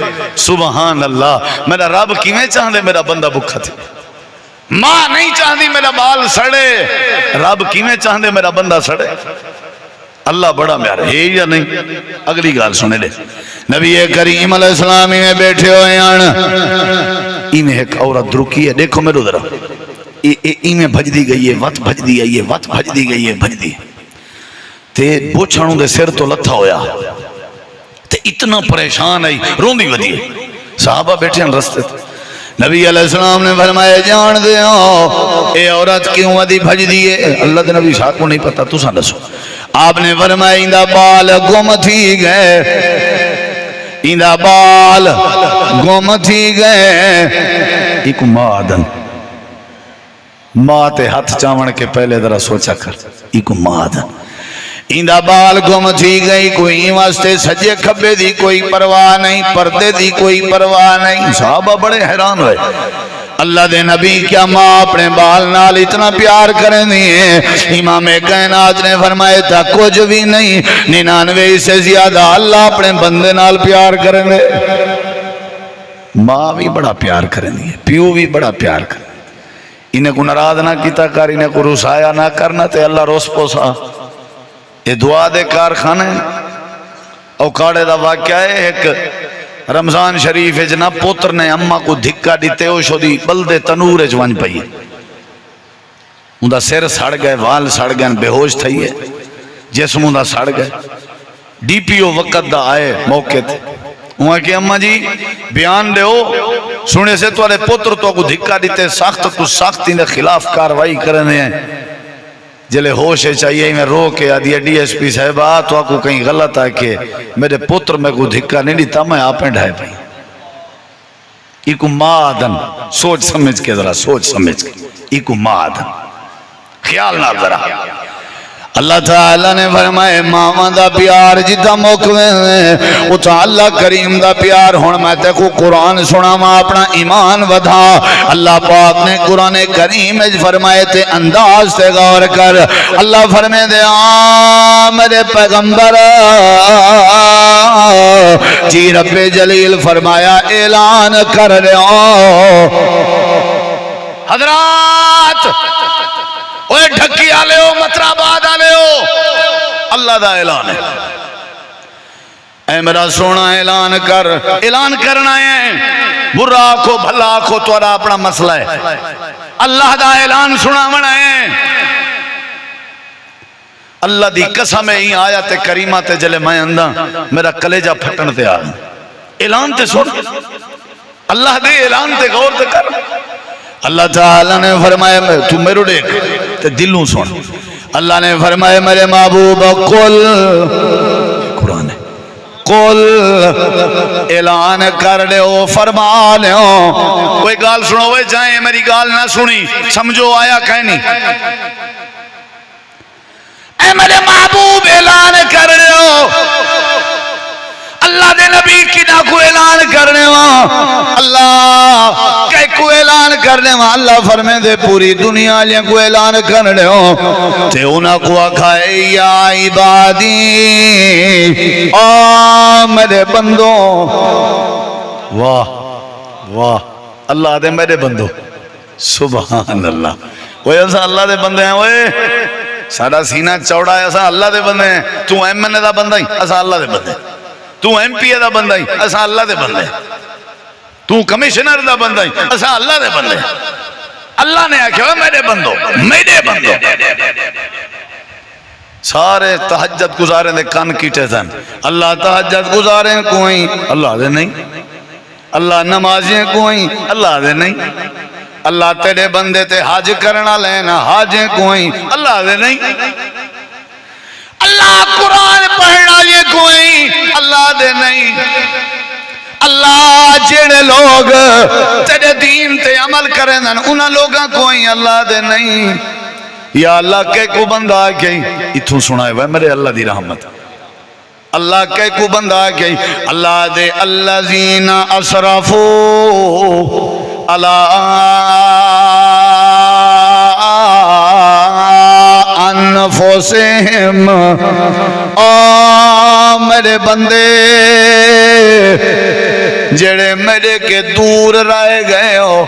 سبحان اللہ، میرا رب کی میں چاہتے میرا بندہ بکھا تھی، ماں نہیں چاہتی میرا بال سڑے، رب کی میں چاہتے میرا بندہ سڑے، اللہ بڑا مہربان ہے یا نہیں۔ اگلی گال سنے لے، نبی کریم علیہ السلام میں بیٹھے ہوئے ہیں، میں ایک عورت رکی ہے، دیکھو میرے ذرا، میں بھج دی گئی ہے، وقت بھج دی گئی ہے، وقت بھج دی گئی ہے، بھج دی تے بوچھانوں دے سر تو لتھا ہویا تے اتنا پریشان آئی روندی ودی ہے، صحابہ بیٹھے ہیں رستے تھے، نبی علیہ السلام نے فرمایا جان دے ہو اے عورت کیوں ودی بھج دیئے، اللہ دے نبی صاحب کو نہیں پتا تو سا دسو، آپ نے فرمایا اندہ بال گم تھی گئے، اندہ بال گم تھی گئے، ایک مادن ماں تے ہاتھ چاون کے پہلے ذرا سوچا کر، ایک مادن اندہ بال گم تھی گئی، کوئی واسطے سجے کھبے دی کوئی پرواہ نہیں، پردے دی کوئی پرواہ نہیں، صحابہ بڑے حیران ہوئے، اللہ دے نبی کیا ماں اپنے بال نال اتنا پیار کریں دیئے؟ امام کائنات نے فرمایا تھا کچھ بھی نہیں، 99 سے زیادہ اللہ اپنے بندے نال پیار کریں دے۔ ماں بھی بڑا پیار کریں دیئے، پیو بھی بڑا پیار کریں، انہیں کو ناراض نہ کیتا کر، انہیں کو رسایا نہ کرنا تے اللہ روس پوسا۔ یہ دعا دے کارخانے اوکاڑے دا واقعہ ہے۔ ایک رمضان شریف جنا پوتر نے اماں کو دھکا دیتے ہو شو دی بلدے تنور جوان پئی، ان دا سر سڑ گئے، وال سڑ گئے، بے ہوش تھئی ہے، جسم ان دا سڑ گئے۔ ڈی پی او وقت دا آئے موقع تھے، وہاں کہ اماں جی بیان دے ہو سنے سے تو پوتر تو کو دھکا دیتے، سخت تو سختی نے خلاف کاروائی کرنے ہیں، جلے ہوش چاہیے میں رو کے آدھی ڈی ایس پی صاحبہ تو آپ کو کہیں غلط ہے کہ میرے پتر میں کو دھکا نہیں دیتا، میں آپ ہیں ڈھائے پئی۔ ایکو مادن سوچ سمجھ کے ذرا سوچ سمجھ کے ایکو مادن خیال نہ ذرا اللہ تعالیٰ نے فرمائے ماما دا پیار جتا موقوے ہیں اتا اللہ کریم دا پیار ہون میں تے کو قرآن سنا ماں اپنا ایمان ودھا۔ اللہ پاک نے قرآن کریم فرمائے تے انداز تے غور کر، اللہ فرمائے دے میرے پیغمبر جی رب جلیل فرمایا اعلان کر رہے ہو حضرات اوے ڈھکی آلے ہو مطراباد آلے ہو، اللہ دا اعلان ہے، اے میرا سونا اعلان کر، اعلان کرنا ہے، برا آکھو بھلا آکھو توڑا اپنا مسئلہ ہے، اللہ دا اعلان سنا منا ہے۔ اللہ دی قسم ہی آیت کریمہ تے جلے میں اندہ میرا کلیجہ پھٹن تے آن، اعلان تے سن، اللہ دے اعلان تے غور تے کر۔ اللہ تعالیٰ نے فرمایا تو میرے دیکھ تے دلوں سن، اللہ نے فرمایا میرے محبوب قل، قرآن ہے، قل اعلان کر لے ہو فرما لے ہو، کوئی گال سنو ہوئے جائیں میری گال نہ سنی سمجھو آیا کہنی، اے میرے محبوب اعلان کر رہے ہو، اللہ دے نبی کی نہ کو اعلان کرنے وہاں، اللہ کہ کو اعلان کرنے وہاں، اللہ فرمے دے پوری دنیا لیں کو اعلان کرنے ہو تے انہاں کو آکھائے یا عبادی میرے بندوں، واہ واہ اللہ دے میرے بندوں، سبحان اللہ، وہ ایسا اللہ دے بندے ہیں، وہ سارا سینہ چوڑا ہے، ایسا اللہ دے بندے ہیں، تو ایم این اے دا بندہ ہی ایسا اللہ دے بندے ہیں، تو ایم پی اے دا بندہ ہی ایسا اللہ دے بندے ہیں، تو کمیشنر دا بندہ ہی ایسا اللہ دے بندے ہیں۔ اللہ نے آکھا میرے بندوں، میرے بندوں، سارے تہجد گزاریں دے کان کیٹے تھن، اللہ تہجد گزاریں کوئی اللہ دے نہیں، اللہ نمازیں کوئی اللہ دے نہیں، اللہ تیرے بندے تے حاج کرنا لینا حاجیں کوئی اللہ دے نہیں، اللہ قرآن پڑھنا یہ کوئی اللہ دے نہیں، اللہ جڑے لوگ تیرے دین تے عمل کریں دن انہاں لوگاں کوئی اللہ دے نہیں۔ یا اللہ کے کو بندہ گئی اتھوں سنائے ہوئے میرے اللہ دی رحمت، اللہ کے کو بندہ گئی اللہ دے الذین اسرفوا علی انفسہم، میرے بندے جڑے میرے کے دور رہ گئے ہو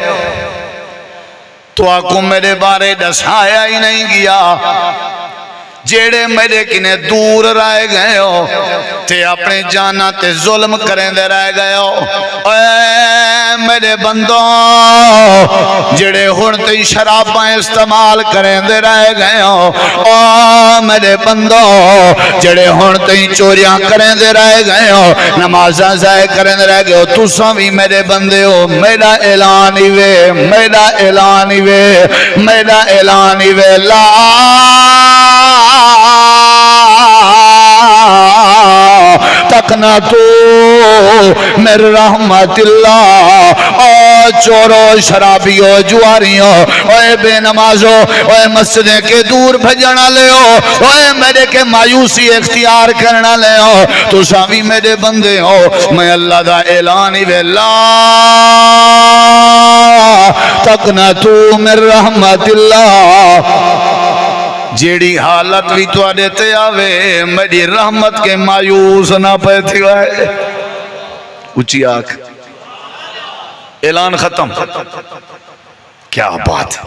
تو آکو میرے بارے دسایا ہی نہیں گیا، جیڑے میرے کنے دور رہ گئے ہو تے اپنے جانا تے ظلم کریں دے رہ گئے ہو، اے میرے بندوں جیڑے ہن تے شراباں استعمال کریں دے رہ گئے ہو، او میرے بندوں جیڑے ہن تے چوریاں کریں دے رہ گئے ہو، نمازاں ضائع کریں دے رہ گئے ہو، تساں بھی میرے بندے ہو، میرا اعلان ہی وے، میرا اعلان ہی وے، میرا اعلان ہی وے، لا تکنا تو میرے رحمت اللہ، او چورو شرابیو جواریو، اوے بے نمازو، اوے مسجدیں کے دور بھجنا لے ہو، اوے میرے کے مایوسی اختیار کرنا لے ہو، تو سامی میرے بندے ہو، میں اللہ دا اعلان ہی وے لا تقنطوا من رحمت اللہ، جیڑی حالت بھی تو آدھتے آوے میری رحمت کے مایوس نہ پیتی آئے. اچھی آنکھ اعلان ختم. کیا بات ہے.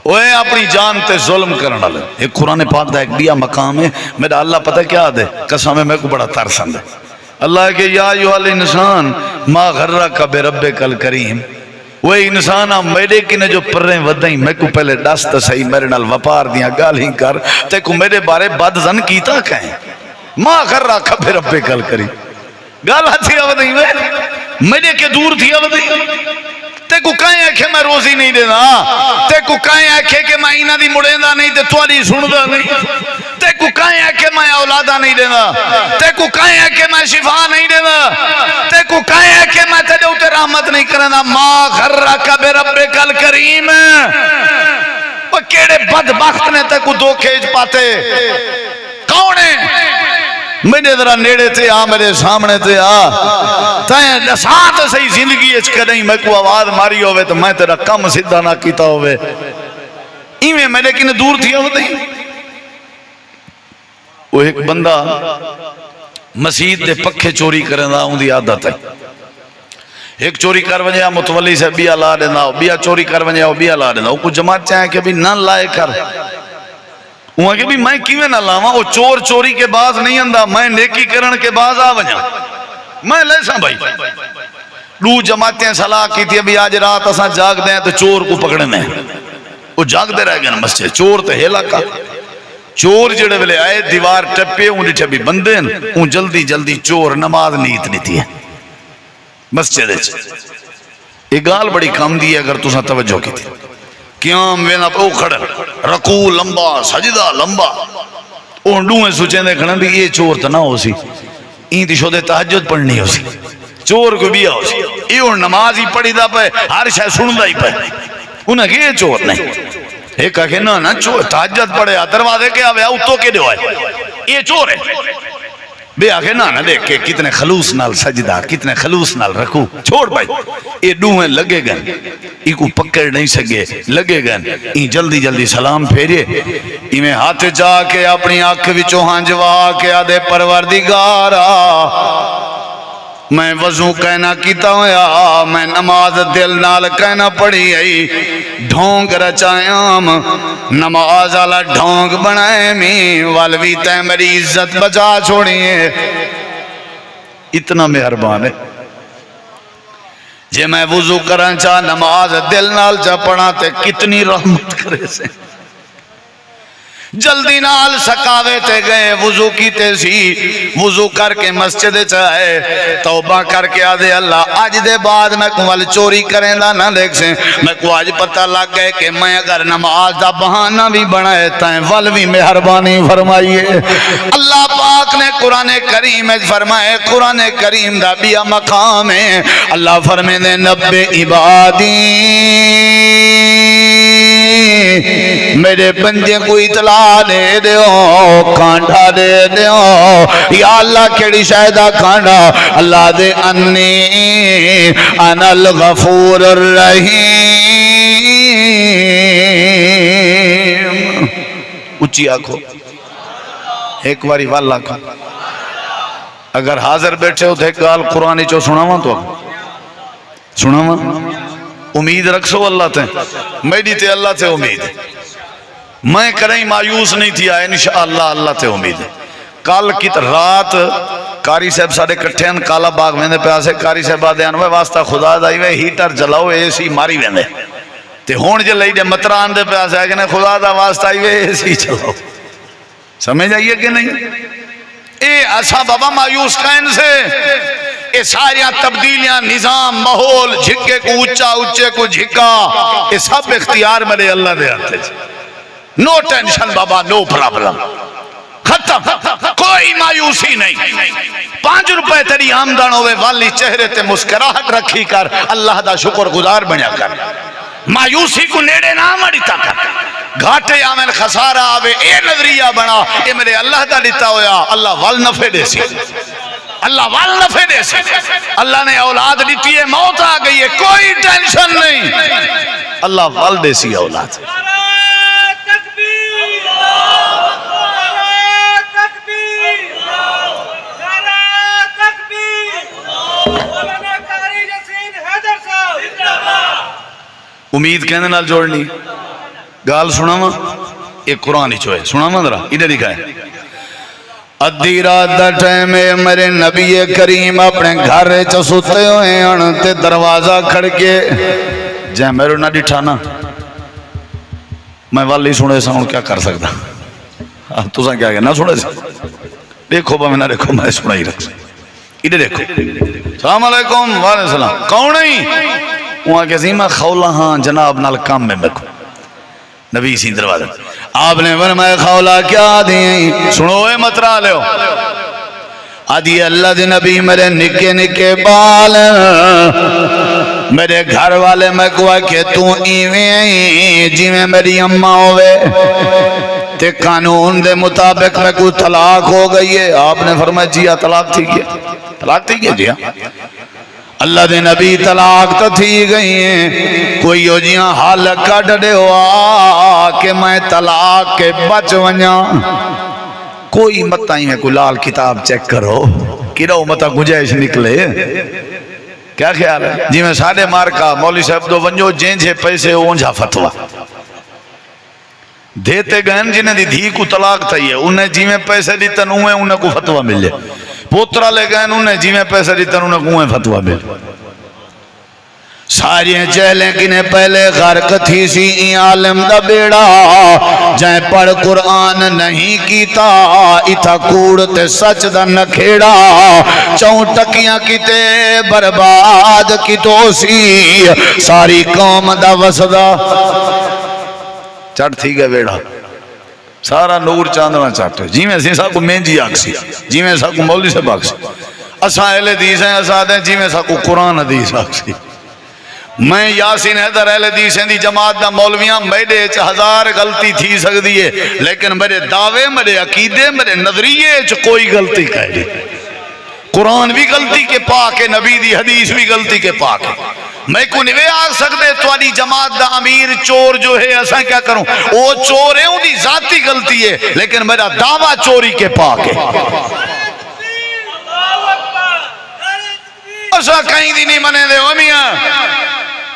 اوے اپنی جان تے ظلم کرنا لے. ایک قرآن پاک دا ایک بیا مقام ہے. میرا اللہ پتہ کیا دے قسم ہے، میں کو بڑا ترسند ہے. اللہ کہ یا ایھا الانسان ما غرک بربک الکریم. وہ انسان میرے کنے جو پریں ودائیں میں کو پہلے دست صحیح میرے نال وپار دیاں گال ہی کر تے کو میرے بارے بد زن کیتا کہیں. ما غرک بربک الکریم. گال ہتھی ودائیں میرے کے دور تھی ودائیں. تے کو کہیں ہے کہ میں روزی نہیں دینا، تے کو کہیں ہے کہ میں اینہ دی مڑیندہ نہیں تے توالی سندہ نہیں، تے کو کہیں ہے کہ میں اولادہ نہیں دینا، تے کو کہیں ہے کہ میں شفا نہیں دینا، تے کو کہیں ہے کہ میں تیرے اوتے رحمت نہیں کرنا. ما غرک بربک الکریم. وہ کیڑے بدبخت نے تے کو دو کھیج پاتے کون ہے؟ میرے ذرا نیڑے تے آ، میرے سامنے تے آ. تائیں ساتھ صحیح زندگی اچ کریں میں کو آواز ماری ہوئے تو میں تیرا کم سدھا نہ کیتا ہوئے. ایویں میرے کنے دور تھی ہوئے دیں. وہ ایک بندہ مسجد دے پکھے چوری کریں دا ان دی عادت ہے. ایک چوری کر ونجا متولی سے بیا لا دینا، بیا چوری کر ونجا بیا لا دینا. وہ کچھ جماعت چاہیں کہ بھی نہ لائے کر. وہاں کہ بھی میں کیویں نہ لاواں. وہ چور چوری کے باز نہیں اندہ، میں نیکی کرن کے باز آ ونجا. میں لے ساں بھائی دو جماعتیں صلاح کی تھی ابھی آج رات اساں جاگ دیں تو چور کو پکڑنے ہیں. وہ جاگ دے رہ گئے نا مسجد. چور تو ہیلا کا چور جڑے ویلے آئے دیوار ٹپے ان ڈٹھے بھی بندے ان جلدی جلدی چور نماز نیت نہیں تھی مسجد. یہ گال بڑی کم دی ہے اگر تساں توجہ کی تھی. قیام وینا پہ کھڑا رکوع لمبا سجدہ لمبا. ان ڈویں سوچیں دے کھڑا بھی یہ چور تو نہ ہو سی، این دی شودے تہجد پڑھنی ہو سی، چور کو بھی ہو سی. یہ اور نماز ہی پڑھی دا پہ ہر شاہ سندا ہی پہ. انہیں کہ یہ چور نہیں. ایک کہا کہ نا چور تہجد پڑھے دروازے کے آوے اتو کے دیو ہے یہ چور ہے. بے آگے نا دیکھ کے کتنے خلوص نال سجدہ کتنے خلوص نال رکھو. چھوڑ بھائی یہ دوہیں لگے گن ای کو پکڑ نہیں سکے لگے گن. ای جلدی جلدی سلام پھیرے ایمیں ہاتھ جا کے اپنی آنکھ وچوں ہنجوا کے آدھے پروردگارا میں وضو کہنا کیتا ہویا، میں نماز دل نال کہنا پڑھی آئی. ڈھونگ رچائیام نماز والا ڈھونگ بنائے میں والوی تے میری عزت بچا چھوڑیے. اتنا مہربان ہے. جے میں وضو کرن چاہ نماز دل نال چا پڑھا تے کتنی رحمت کرے سے. جلدی نال سکاوے تے گئے وضو کیتے سی. وضو کر کے مسجد چاہے توبہ کر کے آدھے اللہ آج دے بعد میں کو وال چوری کریں دا نہ دیکھ سے. میں کو آج پتہ لگ گئے کہ میں اگر نماز دا بہانہ بھی بنائے تائیں وال بھی مہربانی فرمائیے. اللہ پاک نے قرآن کریم فرمائے. قرآن کریم دا بیا مقام ہے. اللہ فرمائے دے نبے عبادی میرے بندے کو اطلاع دے دیو کانڈا دے دیو. یا اللہ کیڑی شاہدہ کانڈا اللہ دے انی انا الغفور الرحیم. اچھی آنکھو ایک باری والا کا اگر حاضر بیٹھے ہو تو ایک گال قرآن چو سناواں تو سناواں. امید رکھو اللہ تے میری تے اللہ تے امید ہے. میں کریں مایوس نہیں تھی آئے انشاءاللہ اللہ تے امید ہے. کل کی رات کاری صاحب سارے کٹھے ہیں کالا باغ ویندے پیاسے. کاری صاحب آدھے انوے واسطہ خدا دائی وے ہیٹر جلاؤ اے سی ماری ویندے تے ہون جے لئی دے متران دے پیاسے ہے کہ نہیں خدا دا واسطہ آئی وے اے سی چلاؤ. سمجھ آئیے کہ نہیں. اے ایسا بابا مایوس کائن سے یہ ساری تبدیلیاں نظام ماحول جھکے کو اچھا اچھے کو جھکا یہ سب اختیار میرے اللہ دے آتے. نو ٹینشن بابا نو پرابلم ختم. کوئی مایوسی نہیں. 5 روپے تیری آمدن ہوئے والی چہرے تے مسکراہٹ رکھی کر اللہ دا شکر گزار بنیا کر. مایوسی کو نیڑے نہ مڑتا کر. گھاٹے آمین خسارہ آوے اے نظریہ بنا اے میرے اللہ دا دیتا ہویا اللہ وال نفع دے سی. اللہ وال نفع دے سی. اللہ نے اولاد دیتی ہے موت آ گئی ہے کوئی ٹینشن نہیں. اللہ والدے سی اولاد امید کہنے نال جوڑنی گال سنا وا ایک قرآن ہی چوئے سنا وا ذرا ادھر لکھا ہے ادھی رات دا ٹائم میرے نبی کریم اپنے گھر چ ستے ہوئے ہیں تے دروازہ کھڑکے جے میرے نہ ڈٹھانا میں والی سنے سا ہوں کیا کر سکتا تساں کیا کہنا سنے سا دیکھو با میں نہ دیکھو میں سنا ہی رکھ ادھر دیکھو السلام علیکم وعلیکم السلام کون نہیں وہاں کہ زیمہ خولا ہاں جناب نال کام میں مکو نبی سی دروازہ آپ نے فرمایا خولا کیا دیں سنو اے مترا لے آدھی اللہ دے نبی میرے نکے نکے بال میرے گھر والے میں کہا کہ تو ایویں جی میں میری اماں ہوئے تے قانون دے مطابق میں کوئی طلاق ہو گئی ہے آپ نے فرمایا جی ہاں طلاق تھی گیا طلاق تھی گیا جی ہاں اللہ دے نبی طلاق تو تھی گئی ہیں کوئی ہو جیاں حال کٹ دے ہوا کہ میں طلاق کے بچ ونیا کوئی متائیں میں کوئی لال کتاب چیک کرو کرو متا گنجائش نکلے کیا خیال ہے جی میں ساڑھے مار کا مولوی صاحب دو ونجو جینجے پیسے اونجھا فتوہ دیتے گئن جنہیں دی دھی کو طلاق تھا یہ انہیں جی میں پیسے دیتن انہیں کو فتوہ مل جائے پوترہ لے گئن انہیں جی میں پیسے دیتن انہیں کو فتوہ مل ساری چہلیں کنہیں پہلے غرق تھی سی این عالم دا بیڑا جائیں پڑھ قرآن نہیں کیتا اتھا کوڑتے سچ دا نکھیڑا چون ٹکیاں کیتے برباد کی تو سی ساری قوم دا وسدا چڑھ تھی گئے بیڑا سارا نور چاندنا چاہتے جی میں سا کو مینجی آکسی جی میں سا کو مولوی سے باکسی اساں اہل حدیث ہیں اساں دیں جی میں سا کو قرآن حدیث آکسی میں یاسین حیدر اہل حدیث ہیں دی جماعت دا مولویاں میرے ہزار غلطی تھی سکتی ہے لیکن میرے دعوے میرے عقیدے میرے نظریے کوئی غلطی کہہ دی قرآن بھی غلطی کے پاک ہے نبی دی حدیث بھی غلطی کے پاک ہے میں کو نوے آگ سکتے توالی جماعت دا امیر چور جو ہے ایسا کیا کروں وہ چور ہے ان دی ذاتی غلطی ہے لیکن میرا دعویٰ چوری کے پاک ہے ایسا کہیں دی نہیں منے دے امیاں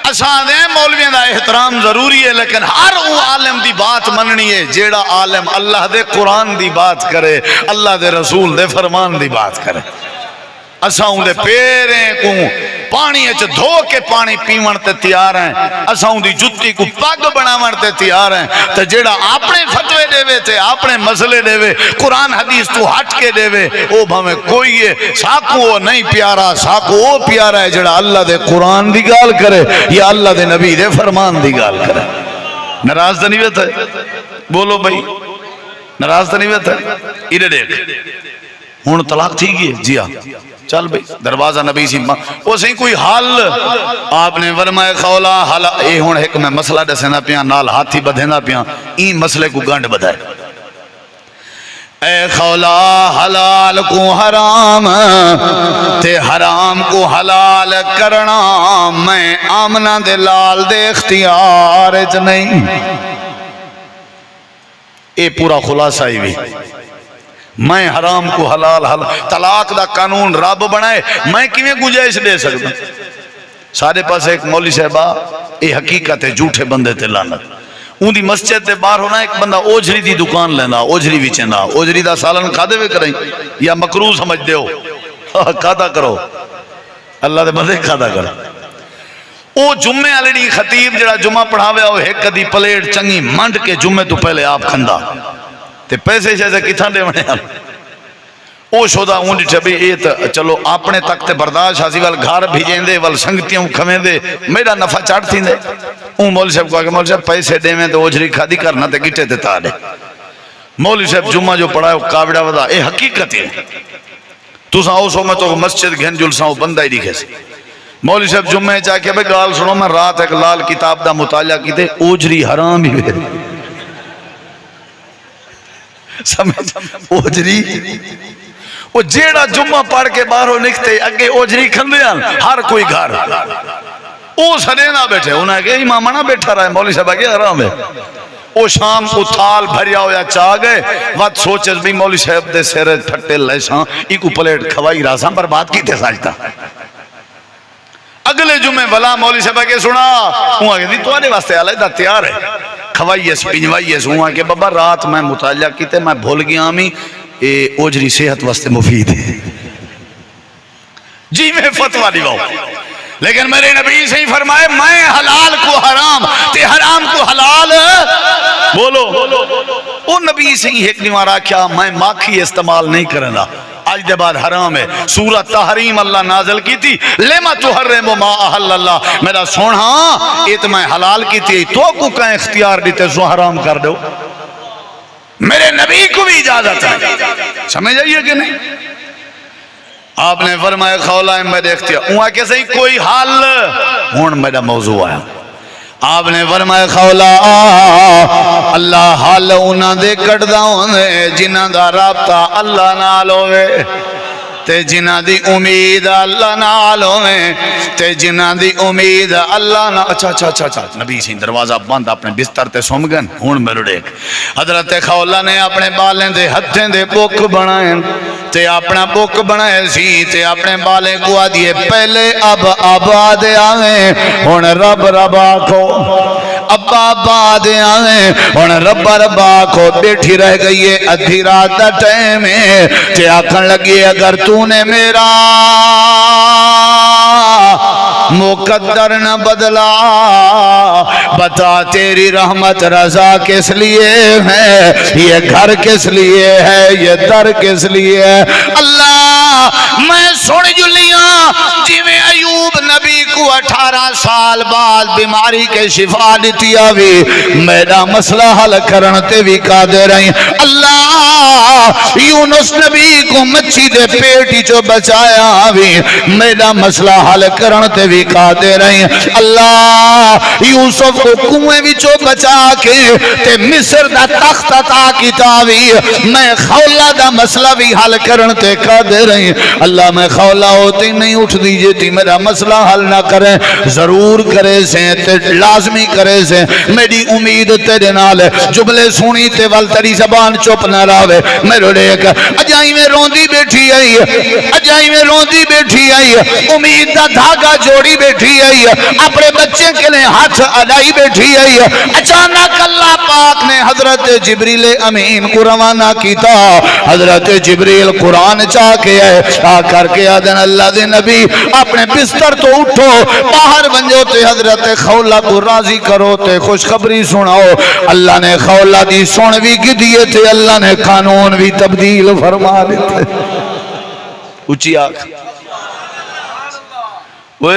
ایسا دے مولویاں دا احترام ضروری ہے لیکن ہر وہ عالم دی بات مننی ہے جیڑا عالم اللہ دے قرآن دی بات کرے اللہ دے رسول دے فرمان دی بات کرے اساں دے پیریں کو پانی اچھ دھو کے پانی پیون تے تیار ہیں اساں دی جتی کو پاگ بناون تے تیار ہیں تے جیڑا اپنے فتوے دے وے تے اپنے مسئلے دے وے قرآن حدیث تو ہٹ کے دے وے او بھامے کوئی ہے ساکو وہ نہیں پیارا ساکو وہ پیارا ہے جیڑا اللہ دے قرآن دی گال کرے یا اللہ دے نبی دے فرمان دی گال کرے ناراض تو نہیں ہوتا ہے بولو بھائی ناراض تو نہیں ہوتا ہے ادھر دیکھ ہون طلاق تھی گئی جی ہاں چل بھئی دروازہ نبی سی وہ صحیح کوئی حال آپ نے فرمایا خولا حالا اے ہون ایک میں مسئلہ دسینا پیاں نال ہاتھی بدھینا پیاں این مسئلے کو گانڈ بدھائے اے خولا حلال کو حرام تے حرام کو حلال کرنا میں آمنہ دے لال دے اختیار اچ نہیں اے پورا خلاصہ ہی بھی میں حرام کو حلال طلاق دا قانون رب بنائے میں کیویں گنجائش دے سکتا سارے پاس ایک مولوی صاحبہ اے حقیقت ہے جھوٹے بندے تے لعنت اون دی مسجد تے باہر ہونا ایک بندہ اوجری دی دکان لینا اوجری بھی چیندا اوجری دا سالن کھادے وے کریں یا مکروہ سمجھ دے ہو کھادا کرو اللہ دے بندے کھادا کرو او جمعے والے خطیب جڑا جمعہ پڑھاوے او ایک کدی پلیٹ چنگی منڈ کے جمعے تو پہلے آپ کھندا تے پیسے شیسے کتھاں دے ونے او شودا اون ڈٹھے بھی اے تے چلو اپنے تک تے برداشت حاصل وال گھر بھیجیں دے ول سنگتیاں کھویں دے میرا نفع چڑھ تھیں دے اون مولوی صاحب کو کہ مولوی صاحب پیسے دیویں تے اوجری کھادی کرنا تے گٹے تے تا دے مولوی صاحب جمعہ جو پڑھایا کاوڑا ودا اے حقیقت ہے تساں او سو میں تو مسجد گھن جلساں بندہ ہی دکھے سی مولوی صاحب جمعہ چاہ کے بھئی گال سنو میں رات ایک لال کتاب دا مطالعہ کیتے اوجری حرام ہی ہوئے سمجھ اوجری وہ جیڑا جمعہ پڑھ کے باہروں نکتے اگے اوجری کھندے ہیں ہر کوئی گھر وہ سڑے نہ بیٹھے انہیں کہ امام نہ بیٹھا رہا ہے مولوی صاحب کے حرام ہے وہ شام کو تھال بھریا ہویا چاہ گئے وقت سوچے بھی مولوی صاحب دے سیرے پھٹے لیساں ایک پلیٹ کھوائی راساں پر بات کی تے ساجتا اگلے جمعے بلا مولوی صاحب کے سنا ہوا کہ تو آنے واسطے علیحدہ تیار ہے کھوائیس پنجوائیس ہوا کہ بابا رات میں مطالعہ کیتے میں بھول گیا ہمیں اوجری صحت واسطے مفید ہے جی میں فتوہ دیواؤ لیکن میرے نبی سے ہی فرمائے میں حلال کو حرام تے حرام کو حلال بولو وہ نبی سے ہی ایک نیوارا کیا میں ماکھی استعمال نہیں کرنا آج دے بعد حرام ہے سورہ تحریم اللہ نازل کی تھی لما تحرم ما احل اللہ میرا سونا یہ تو میں حلال کی تھی تو کو کہیں اختیار دیتے سو حرام کر دو میرے نبی کو بھی اجازت ہے سمجھ آئیے کہ نہیں آپ نے فرمایا خولا میرے اختیار وہاں کیسے ہی کوئی حال ہون میرا موضوع آیا آپ نے فرمایا خولا اللہ حال انہاں دے کٹدا ہوندے جنہاں دا رابطہ اللہ نال ہوے تے جنہاں دی امید اللہ نال ہوے تے جنہاں دی امید اللہ نال اچھا نبی سی دروازہ بند اپنے بستر تے سم گن ہن میرے دیکھ حضرت خولا نے اپنے بالیں دے ہتھیں دے بک بنائے تے اپنا بک بنائے سی تے اپنے بالیں کو آدھیے پہلے اب آباد آئیں ہن رب رب آکھو اب آباد آئیں ہن رب رب آکھو بیٹھی رہ گئی ہے ادھی رات دا ٹائم ہے تے آکھن لگی اگر تو نے میرا مقدر نہ بدلا بتا تیری رحمت رضا کس لیے ہے یہ گھر کس لیے ہے یہ در کس لیے ہے اللہ میں سن جلیاں جی میں ایوب نبی کو 18 سال بعد بیماری کے شفا دیتی آوی میرا مسئلہ حل کرنتے بھی قادر ہیں اللہ یونس نبی کو مچھی دے پیٹی جو بچایا آوی میرا مسئلہ حل کرنتے بھی قادر ہیں اللہ یوسف کو کنویں وچوں بچا کے تے مصر دا تخت عطا کیتاوی میں خولا دا مسئلہ بھی حل کرنتے قادر ہیں اللہ میں خولا ہوتی نہیں اٹھ دیجئے تھی میرا مسئلہ حل نہ کریں ضرور کرے سے تے لازمی کرے سے میری امید تیرے نال جملے سنی تے وال تری زبان چپ نہ راوے میرے دیکھ اجائی میں روندی بیٹھی آئی اجائی میں روندی بیٹھی آئی امید دا دھاگا جوڑی بیٹھی آئی اپنے بچے کے لئے ہاتھ اڈائی بیٹھی آئی اچانک اللہ پاک نے حضرت جبریل امین کو روانہ کیتا حضرت جبریل قرآن چاہ کے آئے آ کر کے آدن اللہ دے نبی اپنے بستر تو اٹھو باہر بنجو تے حضرت خولا کو راضی کرو تے خوشخبری سناؤ اللہ نے خولا دی سن بھی کی دیئے تھے اللہ نے قانون بھی تبدیل فرما دیتے اچھی آنکھ وہ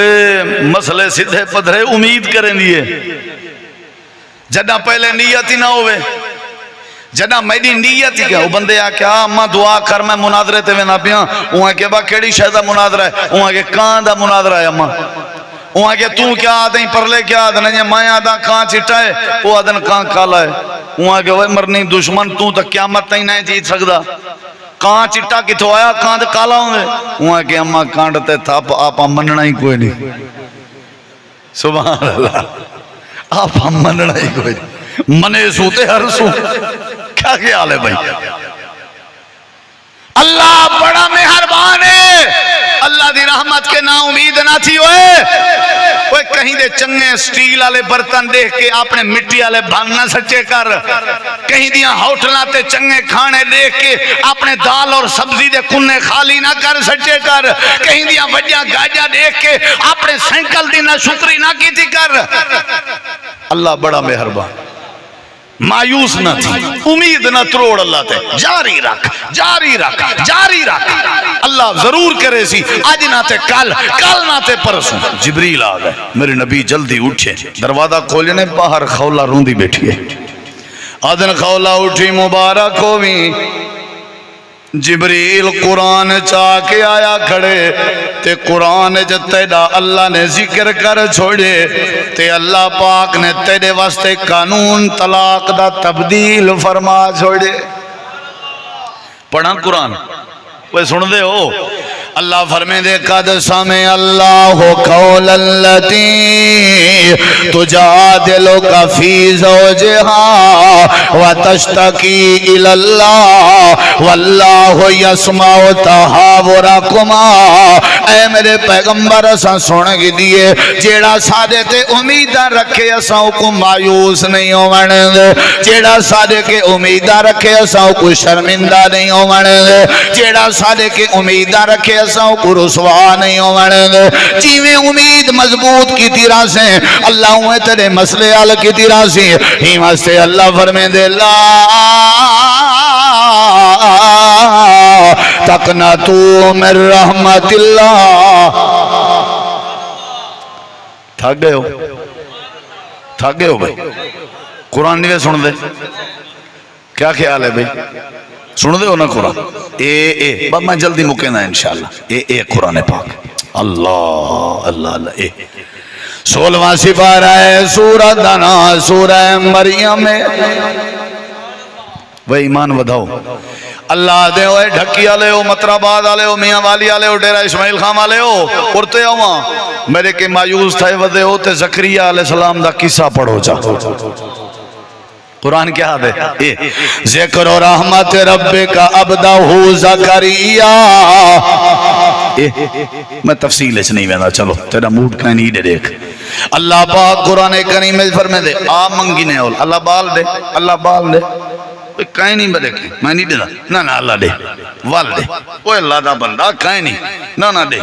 مسئلے سدھے پدھرے امید کریں دیئے جدہ پہلے نیت ہی نہ ہوئے جدہ میری نیت ہی کیا وہ بندے آکیا اماں دعا کر میں مناظرے تے وینا پیاں وہاں کہ با کیڑی شہدہ مناظرہ ہے وہاں کہ کان دا مناظرہ ہے اماں وہاں کہ تو کیا آدھیں پرلے کیا آدھیں نہیں میں آدھا کان چٹا ہے وہ آدھیں کان کالا ہے وہاں کہ وہ مرنی دشمن تو تک قیامت نہیں نہیں جیت سکدا کان چٹا کتھو آیا کان دے کالا ہوئے وہاں کہ اماں کانڈتے تھا آپ مننا ہی کوئی نہیں سبحان اللہ آپ مننا ہی کوئی نہیں منے سوتے ہر سو کیا خیال ہے بھائی اللہ بڑا مہربان ہے اللہ دی رحمت کے نا امید نہ تھی وہ کہیں دے چنگے سٹیل والے برتن دیکھ کے اپنے مٹی والے بھان نہ سچے کر کہیں دیاں ہوٹلاں تے چنگے کھانے دیکھ کے اپنے دال اور سبزی دے کنے خالی نہ کر سچے کر کہیں دیاں وجہ گاجا دیکھ کے اپنے سینکل دی نہ شکری نہ کی تھی کر اللہ بڑا مہربان مایوس نہ تھی امید نہ تروڑ اللہ تے جاری رکھ جاری رکھ جاری رکھ اللہ ضرور کرے سی آج نہ تے کل نہ تے پرسوں جبریل آ گئے میرے نبی جلدی اٹھے دروازہ کھولنے باہر خولا روندی بیٹھی ہے آدن خولا اٹھی مبارک ہوئی جبریل قرآن چاہ کے آیا کھڑے تے قرآن جب تیڑا اللہ نے ذکر کر چھوڑے تے اللہ پاک نے تیڑے واسطے قانون طلاق دا تبدیل فرما چھوڑے پڑھا قرآن وہ سن دے ہو اللہ فرمے دے قد سمع اللہ قول اللتی تجادلک فی زوجہا وتشتکی الی اللہ واللہ یسمع تحاورکما۔ اے میرے پیغمبر اساں سن گی دیئے جیڑا سادے تے امیدہ رکھے اساں کو مایوس نہیں ہونے دے، جیڑا سادے کے امیدہ رکھے اساں کو شرمندہ نہیں ہونے دے، جیڑا سادے کے امیدہ رکھے اساں کو رسوا نہیں ہونے دے۔ جیویں امید مضبوط کی تیرہ سے اللہ ہوئے تیرے مسئلے حل کی تیرہ سے ہی واسطے اللہ فرمے دے لا تقنطوا من رحمت اللہ۔ تھک گئے ہو؟ تھک گئے ہو بھائی؟ قرآن نہیں سن دے؟ کیا خیال ہے بھائی؟ سن دے ہو نا قرآن؟ بس میں جلدی مکینا انشاءاللہ۔ قرآن پاک اللہ اللہ اللہ 16واں سپارہ ہے سورہ دنا سورہ مریم میں۔ وہ ایمان ودھاؤ اللہ دے ہوئے ڈھکی آلے ہو، مطرباد آلے ہو، میاں والی آلے ہو، ڈیرہ اسماعیل خام آلے ہو، پورتے ہو وہاں میرے کے مایوس تھے ودے ہوتے زکریہ علیہ السلام دا قصہ پڑھو جا۔ قرآن کیا ہے؟ ذکر و رحمت ربک عبدہ زکریہ۔ میں تفصیل اس نہیں ویندہ، چلو تیرا موڈ کہیں نہیں دے دیکھ۔ اللہ پاک قرآن کریم میں فرمے دے آ منگی نے ہول اللہ بال دے، اللہ بال دے کہیں نہیں میں دیکھیں، میں نہیں دینا نا اللہ دے وال دے، کوئی اللہ دا بندہ کہیں نہیں نا دے۔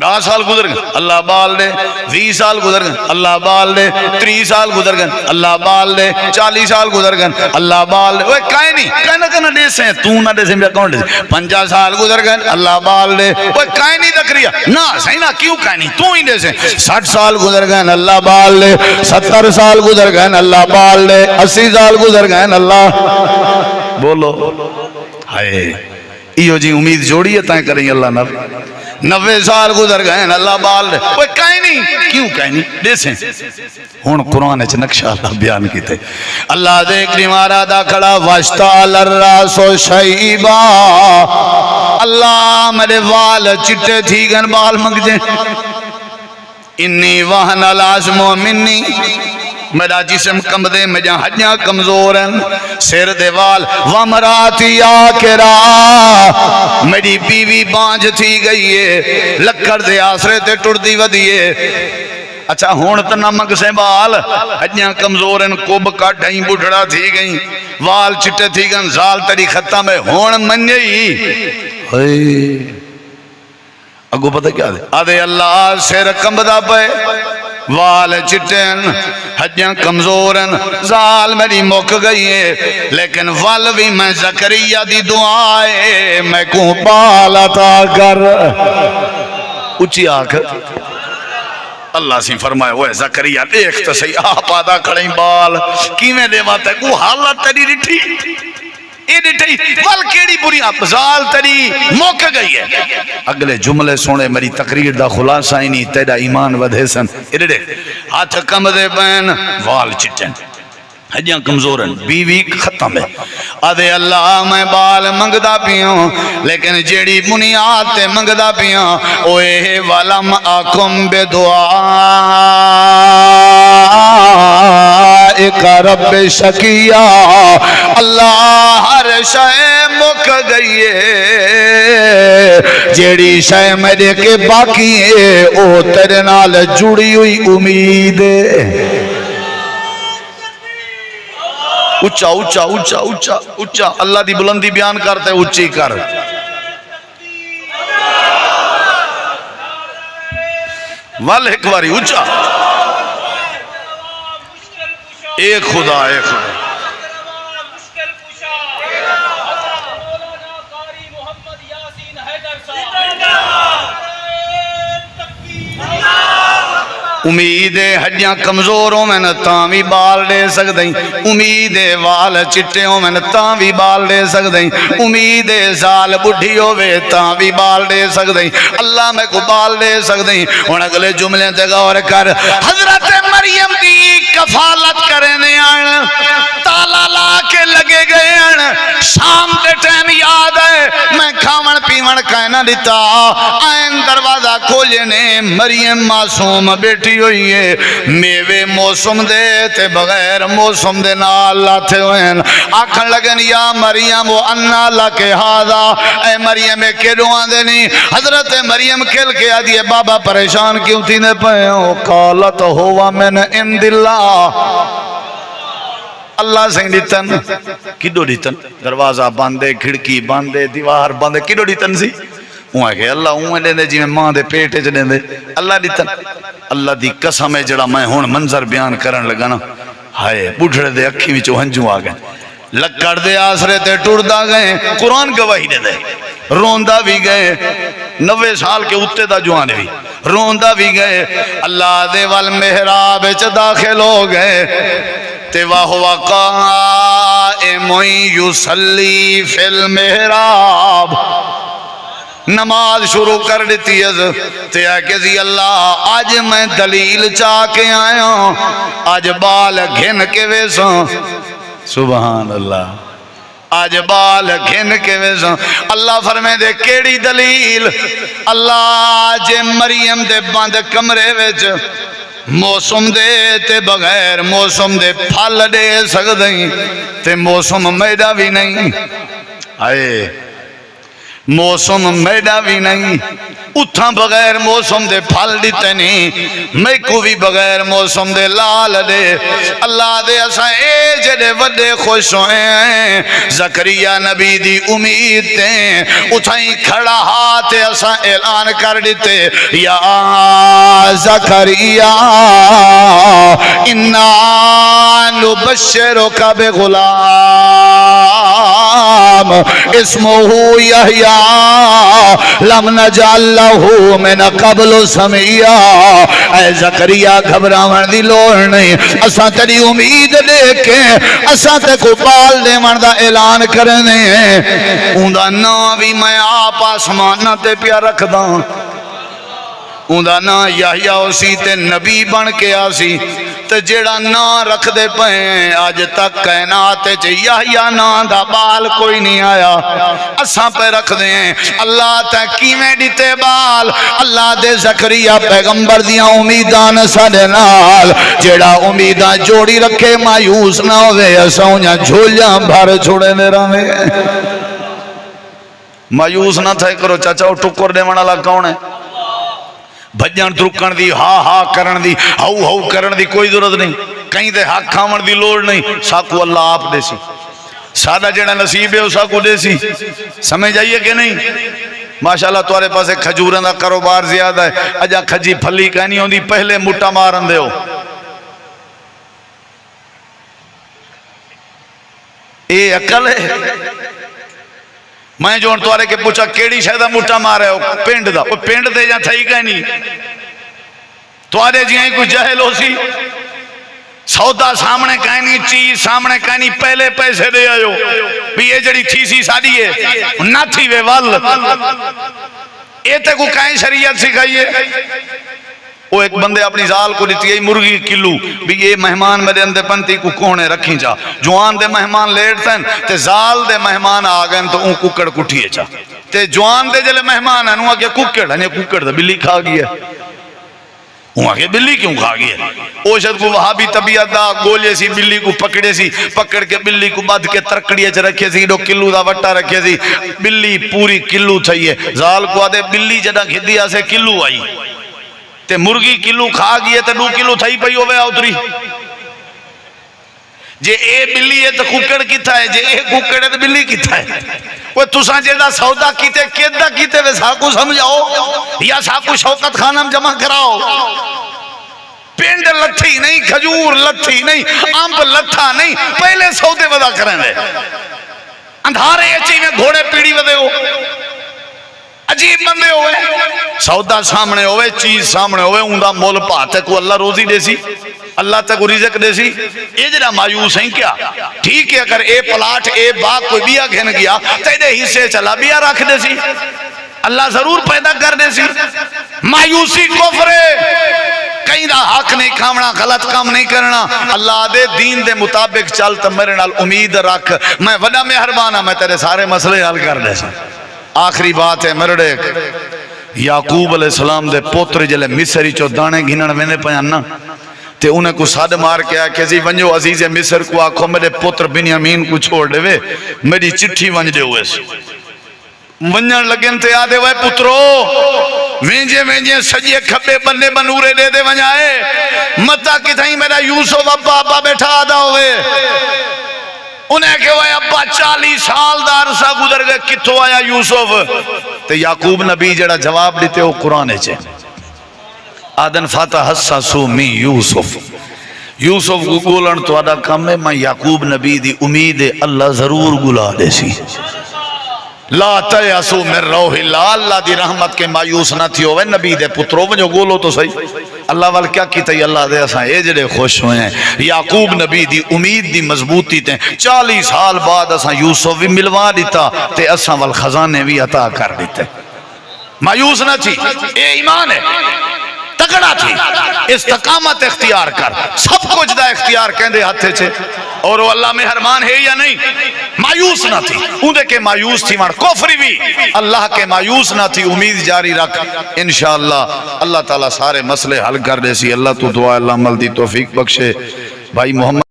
10 سال گزر گئے اللہ بال دے، 20 سال گزر گئے اللہ بال دے، 30 سال گزر گئے اللہ بال دے، 40 سال گزر گئے اللہ بال دے، وہ کہیں نہیں کہنا کہنا دے سے تو نہ دے سے میں کون دے سے 50 سال گزر گئے اللہ بال دے، وہ کہیں نہیں زکریا نا صحیح نا کیوں کہیں نہیں تو ہی دے سے 60 سال گزر گئے اللہ بال دے، 70 سال گزر گئے اللہ بال دے، 80 سال گزر گئے اللہ بولو ہائے ایو جی امید جوڑی ہے تائیں کریں اللہ نر 90 سال گزر گئے اللہ بال دے، وہ کہیں نہیں کیوں کہیں نہیں دے سے ہون قرآن اچھ نقشہ اللہ بیان کی تے اللہ دیکھ مارا دا کھڑا واشتال الراس و شیبا۔ اللہ میرے وال چٹے تھی گن بال مگ جے انی وہن العظم منی میرا جسم کم دے میں جہاں ہجیاں کمزور ہیں سیر دیوال ومراتی آکرا میری بیوی بانج تھی گئی ہے لکڑ دے آسرے تے ٹڑ دی ودیے۔ اچھا ہون تا نمک سے بال ہجیاں کمزور ہیں کوب کا ڈھائیں بڑھڑا تھی گئیں وال چٹے تھی گئیں زال تری ختم ہے ہون منجئی اگو پتہ کیا دے آدھے اللہ سیر کمبدہ پہ وال چٹن ہجیاں کمزورن زال میری موک گئی ہے لیکن وال بھی میں زکریہ دی دعائے میں کو بال عطا کر اچھی آکر اللہ سی فرمائے وہ زکریہ دیکھ تو صحیح آپ آدھا کھڑیں بال کیویں دے ماتا ہے کو حالت تری رٹھی اے ڈٹھئی وال کیڑی بری افضال تری موک گئی ہے۔ اگلے جملے سونے میری تقریر دا خلاصہ ہی نہیں تیرا ایمان ودھے سن اے ڈے ہاتھ کم دے بین وال چٹن ہجیاں کمزورن بیوی ختم ہے آدھے اللہ میں بال منگدہ پیوں لیکن جیڑی بنیاد تے منگدہ پیوں اوے والم آکم بے دعا ایک رب شکیہ اللہ ہر شے مک گئی ہے جیڑی شے میرے کے باقی ہے او تیرے نال جڑی ہوئی امید ہے۔ اچھا اچھا اچھا اچھا اچھا اللہ دی بلندی بیان کرتے اچھی کر وال ایک باری اچھا ایک خدا ایک خدا امید ہڈیاں کمزوروں میں نہ تاں بھی بال دے سکدیں امید وال چٹیوں میں نہ تاں بھی بال دے سکدیں امید زال بڑھی ہوئے تاں بھی بال دے سکدیں اللہ میں کو بال دے سکدیں۔ ان اگلے جملے تے غور کر حضرت مریم دی کفالت کرنے آن تالا لا کے لگے گئے آن شام دے ٹائم یاد ہے میں کھاون پیون دیون کہنا دیتا آئین دروازہ کھولے نے مریم معصوم بیٹھی ہوئی ہے میوے موسم دے تے بغیر موسم دے نال لاتے ہوئے آکھن لگن یا مریم و انا لکے ہادا اے مریم کیڑوں آدھے نہیں حضرت مریم کھل کے آدھی ہے بابا پریشان کیوں تھی نے پہے ہو قالت ہوا من عند اللہ اللہ سے دیتن کدو دیتن دروازہ باندے کھڑکی باندے دیوار باندے کدو دیتن سی وہاں کہ اللہ وہاں دے دے جی میں ماں دے پیٹے چ دے دے اللہ دیتن اللہ دی قسم ہے جڑا میں ہون منظر بیان کرن لگا نا ہائے بڑھڑے دے اکھی وچوں ہنجو آ گئے لکڑ دے آسرے تے ٹردا گئے قرآن گواہی دے دے روندہ بھی گئے 90 سال کے اتے دا جوان بھی روندہ بھی گئے اللہ دے والمحراب وچ داخل ہو گئے تے وَهُوَ قَائِمٌ يُصَلِّي فِي الْمِحْرَابِ نماز شروع کر دیتی ہے تے ہے کہ زی اللہ آج میں دلیل چاہ کے آیا ہوں آج بال گھن کے ویسوں سبحان اللہ آج بال گھن کے ویسوں اللہ فرمائے دے کیڑی دلیل اللہ جے مریم دے بند کمرے ویچ موسم دے تے بغیر موسم دے پھل دے سکدیں تے موسم میڈا بھی نہیں آئے موسم میڈا بھی نہیں اتھاں بغیر موسم دے پھل دیتے نہیں میں کو بھی بغیر موسم دے لال دے اللہ دے اساں اے جڑے وڈے خوش ہوئے ہیں زکریا نبی دی امید تے اتھاں ہی کھڑا ہاتھ اساں اعلان کر دیتے یا زکریا انا نبشرک بغلام اسمہ یحییٰ لم نجعل لہو من قبل سمیا اے زکریا گھبراون دی لوڑ نہیں اساں تیری امید لے کے اساں تے کو بال دے من دا اعلان کرنے اوندا نام بھی میں آپ آسمانہ تے پیا رکھ داں اوندا نا یحییٰ اسی تے نبی بن کے آسی تے جیڑا نا رکھ دے پہیں آج تک کائنات چ یحییٰ نا دا بال کوئی نہیں آیا اساں پہ رکھ دیں اللہ تے کیویں دیتے بال اللہ دے زکریا پیغمبر دیاں امیدان ساڈے نال جیڑا امیداں جوڑی رکھے مایوس نہ ہوئے اساں انہاں جھولیاں بھر چھوڑے دے رہے مایوس نہ تھے کرو چاچا ٹکر دے والا کون ہے بھجن درکن دی ہا ہا کرن دی ہو ہو کرن دی کوئی ضرورت نہیں کہیں دے حق کھاون دی لوڑ نہیں ساکو اللہ آپ دے سی سادہ جڑا نصیب ہے اسا کو دے سی سمجھ آئیے کہ نہیں ماشاءاللہ تمہارے پاس ایک کھجورن دا کاروبار زیادہ ہے اجا کھجی پھلی کہنی ہوندی پہلے مٹا مارن دے ہو اے عقل ہے میں جو انتوارے کے پوچھا کیڑی شاید مٹا مارے ہو پینڈ دا وہ پینڈ دے جا تھائی کہنی توارے جی ہیں کوئی جہل ہو سی سودا سامنے کہنی چیز سامنے کہنی پہلے پیسے دے آئیو بھی یہ جڑی تھی سی ساری ہے نہ تھی وے وال اے تے کو کہیں شریعت سکھائیے وہ ایک بندے اپنی زال کو دیتی ہے مرغی کلو بھی یہ مہمان میرے اندے پنتی کو کونے رکھیں جا جوان دے مہمان لیٹتے ہیں تے زال دے مہمان آگئے تو ان ککڑ کٹھیے جا تے جوان دے جلے مہمان ہیں انہوں آگے ککڑ ہے ککڑ دا بلی کھا گیا انہوں آگے بلی کیوں کھا گیا او شد کو وہاں بھی طبیعت دا گولے سی بلی کو پکڑے سی پکڑ کے بلی کو بد کے ترکڑیے چھ رکھے سی دو کلو دا وٹا رکھے سی بلی پوری کلو تھئی ہے زال کو آدھے بلی جڑا کھدیا سے کلو آئی تے مرغی کلو کھا گئے تے 2 کلو تھائی پئی ہوئے اتری جے اے بلی ہے تو ککڑ کیتا ہے جے اے ککڑ ہے تو بلی کیتا ہے وہ تساں جیڑا سودا کیتے کیدا کیتے وے ساکو سمجھاؤ یا ساکو شوکت خانم جمع کراؤ پینڈ لتھی نہیں کھجور لتھی نہیں امب لتھا نہیں پہلے سودے ودا کریں دے اندھارے اچھی میں گھوڑے پیڑی ودے ہو عجیب بندے ہوئے سودا سامنے ہوئے چیز سامنے ہوئے اندھا مول پاتے کو اللہ روزی دے سی اللہ تک رزق دے سی اے جڑا مایوس ہیں کیا ٹھیک ہے اگر اے پلاٹ اے باغ کوئی بیا گھن گیا تیرے حصے چلا بیا رکھ دے سی اللہ ضرور پیدا کر دے سی مایوسی کفر کہیں دا حق نہیں کھامنا غلط کام نہیں کرنا اللہ دے دین دے مطابق چل تو میرے نال امید رکھ میں وڈا مہربان ہاں میں تیرے سارے مسئلے حل کر دے سا آخری بات ہے مرڑے یعقوب علیہ السلام دے پوتر جلے مصری چو دانے گھنن وینے پیانا تے انہیں کو ساد مار کے آکے جی ونجو عزیز مصر کو آکھو میرے پوتر بنیامین کو چھوڑ دے وے میری چٹھی ونج دے ہوئے سے ونجن لگن تے آدھے وے پترو وینجے سجیے کھبے بننے بنورے دے دے ونجائے متا کتھائیں میرا یوسف ابا بیٹھا آدھا ہوئے انہیں کہ وہ ابا 40 سال دا عرصہ گزر گئے کتھو آیا یوسف تے یعقوب نبی جڑا جواب دیتے ہو قرآن چے آدن فاتح حساسو می یوسف یوسف کو گولن تو آدھا کم ہے میں یعقوب نبی دی امید اللہ ضرور گلا دے سی لا تیاسو من روح اللہ اللہ دی رحمت کے مایوس نہ تھی ہوئے نبی دے پترو جو گولو تو صحیح اللہ وال کیا کیتا ہے اللہ دے اساں اے جڑے خوش ہوئے ہیں یعقوب نبی دی امید دی مضبوطی تے 40 سال بعد اساں یوسف بھی ملوا دیتا تے اساں وال خزانے بھی عطا کر دیتے مایوس نہ تھی اے ایمان ہے تکڑا تھی استقامت اختیار کر سب کچھ دا اختیار کہندے ہاتھے چھے اور وہ اللہ مہربان ہے یا نہیں مایوس نہ تھی اندے کے مایوس تھی وہاں کفری بھی اللہ کے مایوس نہ تھی امید جاری رکھ انشاءاللہ اللہ تعالیٰ سارے مسئلے حل کر دے سی اللہ تو دعا اللہ عمل دی توفیق بخشے بھائی محمد